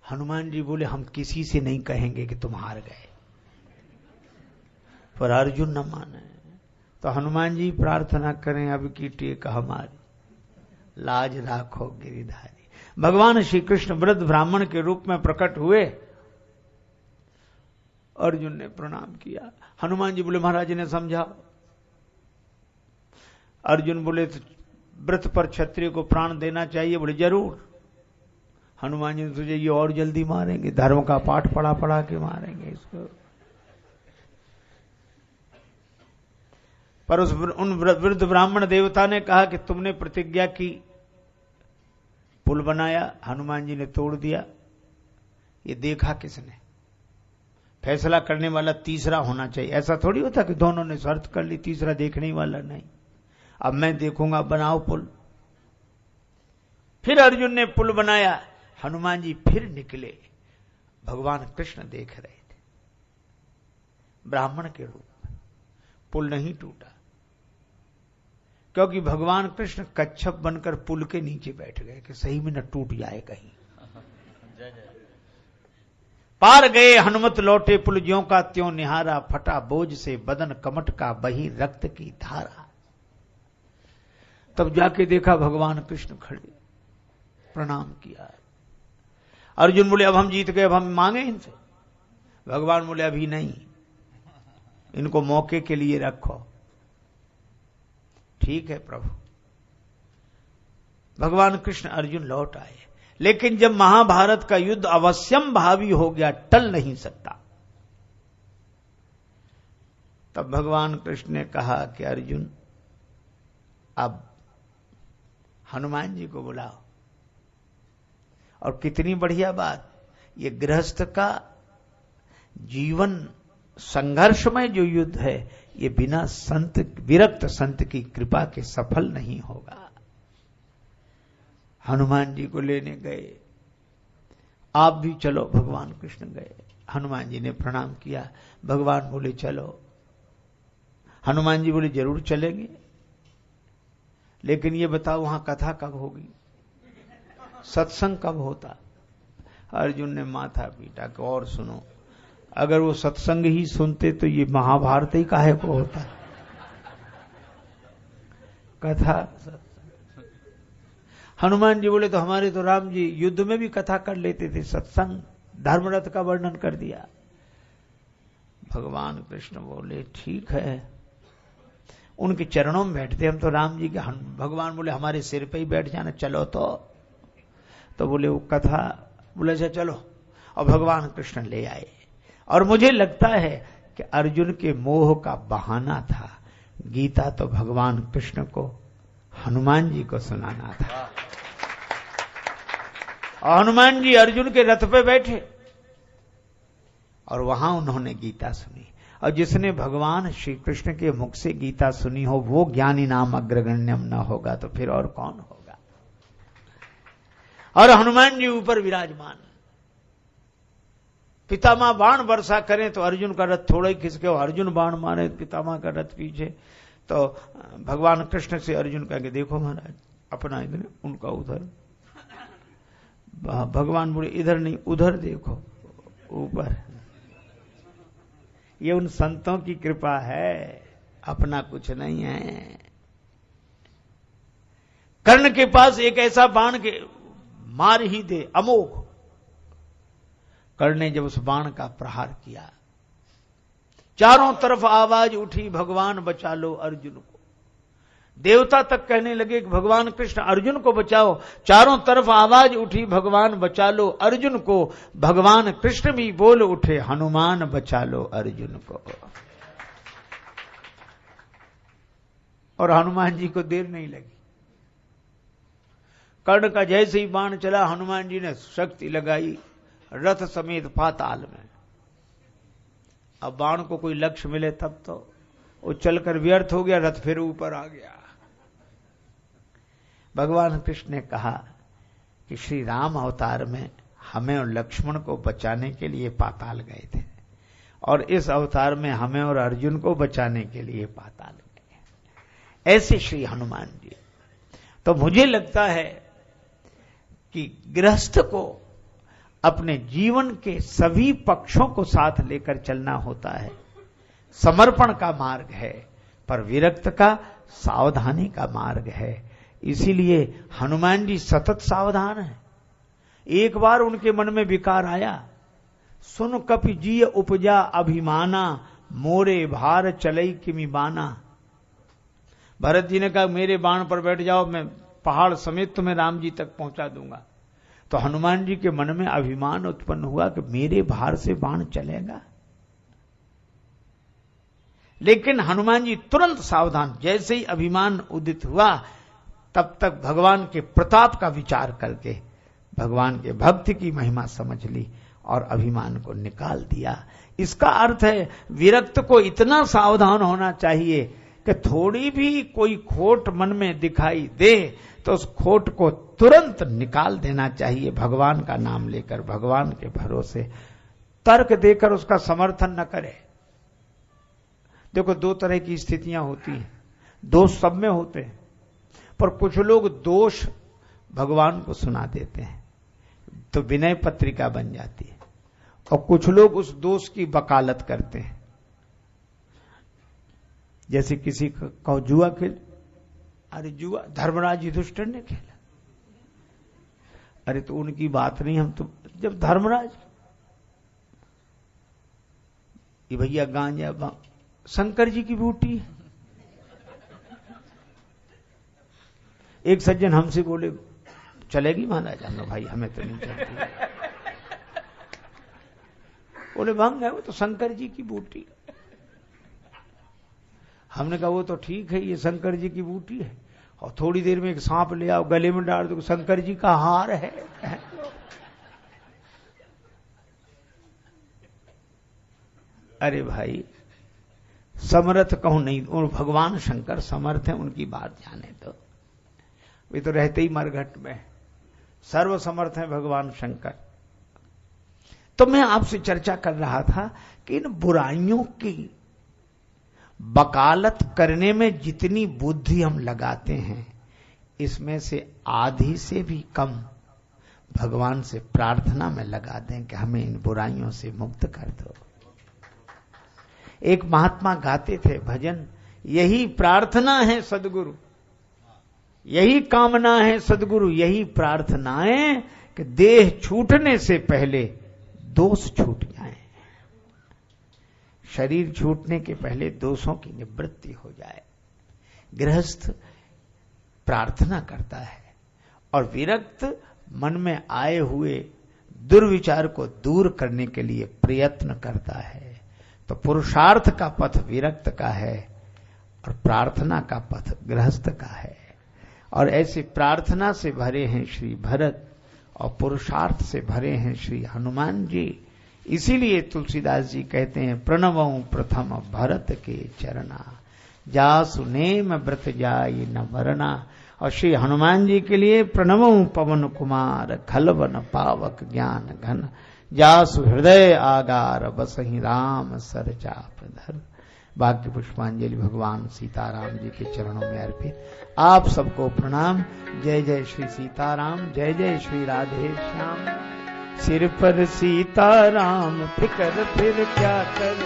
हनुमान जी बोले हम किसी से नहीं कहेंगे कि तुम हार गए। पर अर्जुन न माने तो हनुमान जी प्रार्थना करें, अब की टेक हमारी, लाज राखो गिरिधारी। भगवान श्री कृष्ण वृद्ध ब्राह्मण के रूप में प्रकट हुए। अर्जुन ने प्रणाम किया। हनुमान जी बोले महाराज ने समझाओ। अर्जुन बोले व्रत पर क्षत्रिय को प्राण देना चाहिए। बोले जरूर। हनुमान जी ने तुझे ये और जल्दी मारेंगे, धर्म का पाठ पढ़ा पढ़ा के मारेंगे इसको। पर उन वृद्ध ब्राह्मण देवता ने कहा कि तुमने प्रतिज्ञा की, पुल बनाया, हनुमान जी ने तोड़ दिया, ये देखा किसने? फैसला करने वाला तीसरा होना चाहिए। ऐसा थोड़ी होता कि दोनों ने शर्त कर ली, तीसरा देखने वाला नहीं। अब मैं देखूंगा, बनाओ पुल। फिर अर्जुन ने पुल बनाया। हनुमान जी फिर निकले। भगवान कृष्ण देख रहे थे ब्राह्मण के रूप में। पुल नहीं टूटा क्योंकि भगवान कृष्ण कच्छप बनकर पुल के नीचे बैठ गए कि सही में न टूट जाए कहीं। पार गए हनुमत लौटे पुल ज्यों का त्यों निहारा, फटा बोझ से बदन कमट का बही रक्त की धारा। तब जाके देखा भगवान कृष्ण खड़े, प्रणाम किया। अर्जुन बोले अब हम जीत गए, अब हम मांगे इनसे। भगवान बोले अभी नहीं, इनको मौके के लिए रखो। ठीक है प्रभु। भगवान कृष्ण अर्जुन लौट आए। लेकिन जब महाभारत का युद्ध अवश्यम भावी हो गया, टल नहीं सकता। तब भगवान कृष्ण ने कहा कि अर्जुन, अब हनुमान जी को बुलाओ। और कितनी बढ़िया बात, ये गृहस्थ का जीवन संघर्षमय जो युद्ध है, ये बिना संत, विरक्त संत की कृपा के सफल नहीं होगा। हनुमान जी को लेने गए, आप भी चलो। भगवान कृष्ण गए, हनुमान जी ने प्रणाम किया। भगवान बोले चलो। हनुमान जी बोले जरूर चलेंगे, लेकिन ये बताओ वहां कथा कब होगी, सत्संग कब होता। अर्जुन ने माथा पीटा कि और सुनो, अगर वो सत्संग ही सुनते तो ये महाभारत ही काहे को होता। कथा हनुमान जी बोले तो हमारे तो राम जी युद्ध में भी कथा कर लेते थे, सत्संग धर्मरथ का वर्णन कर दिया। भगवान कृष्ण बोले ठीक है, उनके चरणों में बैठते हम तो राम जी के। भगवान बोले हमारे सिर पे ही बैठ जाना, चलो तो बोले वो कथा, बोले अच्छा चलो। और भगवान कृष्ण ले आए। और मुझे लगता है कि अर्जुन के मोह का बहाना था, गीता तो भगवान कृष्ण को हनुमान जी को सुनाना था। और हनुमान जी अर्जुन के रथ पे बैठे और वहां उन्होंने गीता सुनी। और जिसने भगवान श्री कृष्ण के मुख से गीता सुनी हो वो ज्ञानी नाम अग्रगण्यम न होगा तो फिर और कौन होगा। और हनुमान जी ऊपर विराजमान, पितामह बाण वर्षा करें तो अर्जुन का रथ थोड़ा ही खिसके, अर्जुन बाण मारे पितामह का रथ पीछे। तो भगवान कृष्ण से अर्जुन कहेंगे देखो महाराज अपना इधर, उनका उधर। भगवान बोले इधर नहीं उधर देखो ऊपर। ये उन संतों की कृपा है, अपना कुछ नहीं है। कर्ण के पास एक ऐसा बाण के मार ही दे अमोघ। कर्ण ने जब उस बाण का प्रहार किया, चारों तरफ आवाज उठी भगवान बचा लो अर्जुन को। देवता तक कहने लगे कि भगवान कृष्ण अर्जुन को बचाओ। चारों तरफ आवाज उठी भगवान बचा लो अर्जुन को। भगवान कृष्ण भी बोल उठे हनुमान बचा लो अर्जुन को। और हनुमान जी को देर नहीं लगी। कर्ण का जैसे ही बाण चला, हनुमान जी ने शक्ति लगाई, रथ समेत पाताल में। अब बाण को कोई लक्ष्य मिले तब तो वो चलकर व्यर्थ हो गया, रथ फिर ऊपर आ गया। भगवान कृष्ण ने कहा कि श्री राम अवतार में हमें और लक्ष्मण को बचाने के लिए पाताल गए थे, और इस अवतार में हमें और अर्जुन को बचाने के लिए पाताल गए। ऐसे श्री हनुमान जी। तो मुझे लगता है कि गृहस्थ को अपने जीवन के सभी पक्षों को साथ लेकर चलना होता है। समर्पण का मार्ग है, पर विरक्त का सावधानी का मार्ग है। इसीलिए हनुमान जी सतत सावधान है। एक बार उनके मन में विकार आया, सुन कपि जिय उपजा अभिमाना, मोरे भार चलई किमि बाना। भरत जी ने कहा मेरे बाण पर बैठ जाओ, मैं पहाड़ समेत तुम्हें राम जी तक पहुंचा दूंगा। तो हनुमान जी के मन में अभिमान उत्पन्न हुआ कि मेरे भार से बाण चलेगा। लेकिन हनुमान जी तुरंत सावधान, जैसे ही अभिमान उदित हुआ तब तक भगवान के प्रताप का विचार करके भगवान के भक्ति की महिमा समझ ली और अभिमान को निकाल दिया। इसका अर्थ है विरक्त को इतना सावधान होना चाहिए कि थोड़ी भी कोई खोट मन में दिखाई दे तो उस खोट को तुरंत निकाल देना चाहिए। भगवान का नाम लेकर, भगवान के भरोसे, तर्क देकर उसका समर्थन न करे। देखो दो तरह की स्थितियां होती हैं, दोष सब में होते हैं, पर कुछ लोग दोष भगवान को सुना देते हैं तो विनय पत्रिका बन जाती है, और कुछ लोग उस दोष की वकालत करते हैं। जैसे किसी को जुआ खेल, अरे जुआ धर्मराज युधिष्ठिर ने खेला, अरे तो उनकी बात नहीं, हम तो जब धर्मराज ये भैया गांजा शंकर जी की बूटी है। एक सज्जन हमसे बोले चलेगी महाराज? हम भाई हमें तो नहीं चलती। बोले भंग है, वो तो शंकर जी की बूटी। हमने कहा वो तो ठीक है, ये शंकर जी की बूटी है, और थोड़ी देर में एक सांप ले आओ गले में डाल दो, शंकर जी का हार है। अरे भाई समर्थ कहूं नहीं, और भगवान शंकर समर्थ है, उनकी बात जाने दो, वे तो रहते ही मरघट में, सर्व समर्थ है भगवान शंकर। तो मैं आपसे चर्चा कर रहा था कि इन बुराइयों की वकालत करने में जितनी बुद्धि हम लगाते हैं, इसमें से आधी से भी कम भगवान से प्रार्थना में लगा दें कि हमें इन बुराइयों से मुक्त कर दो। एक महात्मा गाते थे भजन, यही प्रार्थना है सदगुरु, यही कामना है सदगुरु, यही प्रार्थनाएं कि देह छूटने से पहले दोष छूट जाए, शरीर छूटने के पहले दोषों की निवृत्ति हो जाए। गृहस्थ प्रार्थना करता है और विरक्त मन में आए हुए दुर्विचार को दूर करने के लिए प्रयत्न करता है। तो पुरुषार्थ का पथ विरक्त का है और प्रार्थना का पथ गृहस्थ का है। और ऐसे प्रार्थना से भरे हैं श्री भरत और पुरुषार्थ से भरे हैं श्री हनुमान जी। इसीलिए तुलसीदास जी कहते हैं, प्रणवं प्रथम भरत के चरना, जासु नेम व्रत जाय न मरना। और श्री हनुमान जी के लिए प्रणवं पवन कुमार, खलवन पावक ज्ञान घन, जासु हृदय आगार बसहि राम सर चाप धर। बाकी पुष्पांजलि भगवान सीताराम जी के चरणों में अर्पित। आप सबको प्रणाम। जय जय श्री सीताराम, जय जय श्री राधे श्याम। सिर पर सीताराम फिकर फिर क्या कर,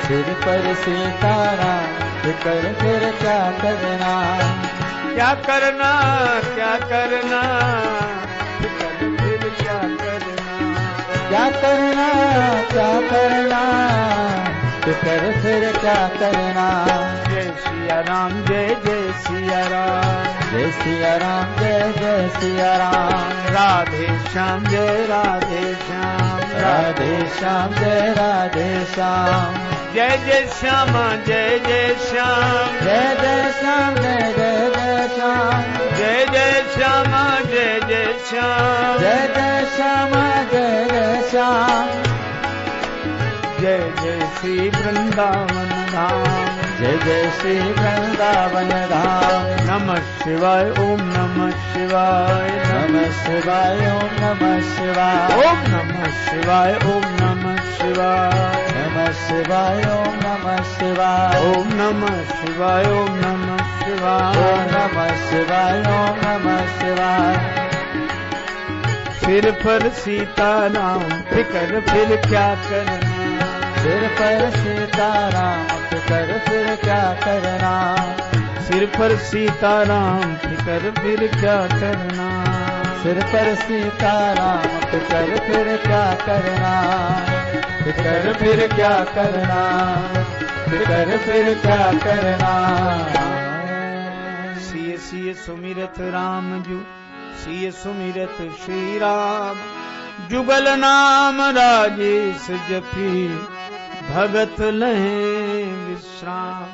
सिर पर सीताराम फिकर फिर क्या करना, क्या करना क्या करना, फिकर फिर क्या करना, क्या करना क्या करना, फिकर फिर क्या करना। जय सिया राम, जय जय सिया राम, जय सिया राम, जय जय सिया राम। राधे श्याम, जय राधे श्याम, राधे श्याम, जय राधे श्याम। जय जय श्यामा, जय जय श्याम, जय जय श्याम, जय जय जय श्याम। जय जय श्यामा, जय जय श्याम, जय जय श्यामा, जय जय श्याम। जय जय श्री वृंदावन धाम, जय जय श्री वृंदावन धाम। नमः शिवाय, ओम नमः शिवाय, नमः शिवाय, ओम नमः शिवाय। ओम नमः शिवाय, ओम नमः शिवाय, नमः शिवाय, ओम नमः शिवाय। ओम नमः शिवाय, ओम नमः शिवाय, ओम नमः शिवाय, ओम नमः शिवाय। सिर पर सीताराम फिकर फिर क्या करना, सिर पर सीताराम फिकर फिर क्या करना, सिर पर सीताराम फिकर फिर क्या करना, सिर पर सीताराम फिकर फिर क्या करना, फिकर फिर क्या करना, फिकर फिर क्या करना। सिय सिय सुमिरत राम जू, सिय सुमिरत श्री राम, जुगल नाम राजेश जपी, भगत लहे विश्राम।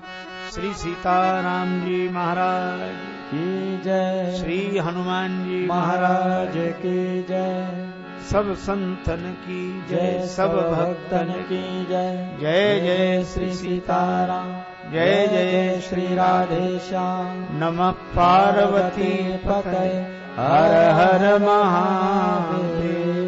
श्री सीताराम जी महाराज की जय, श्री हनुमान जी महाराज की जय, सब संतन की जय, सब भक्तन की जय। जय जय श्री सीताराम, जय जय श्री राधे श्याम। नमः पार्वती पतये, हर हर महादेव।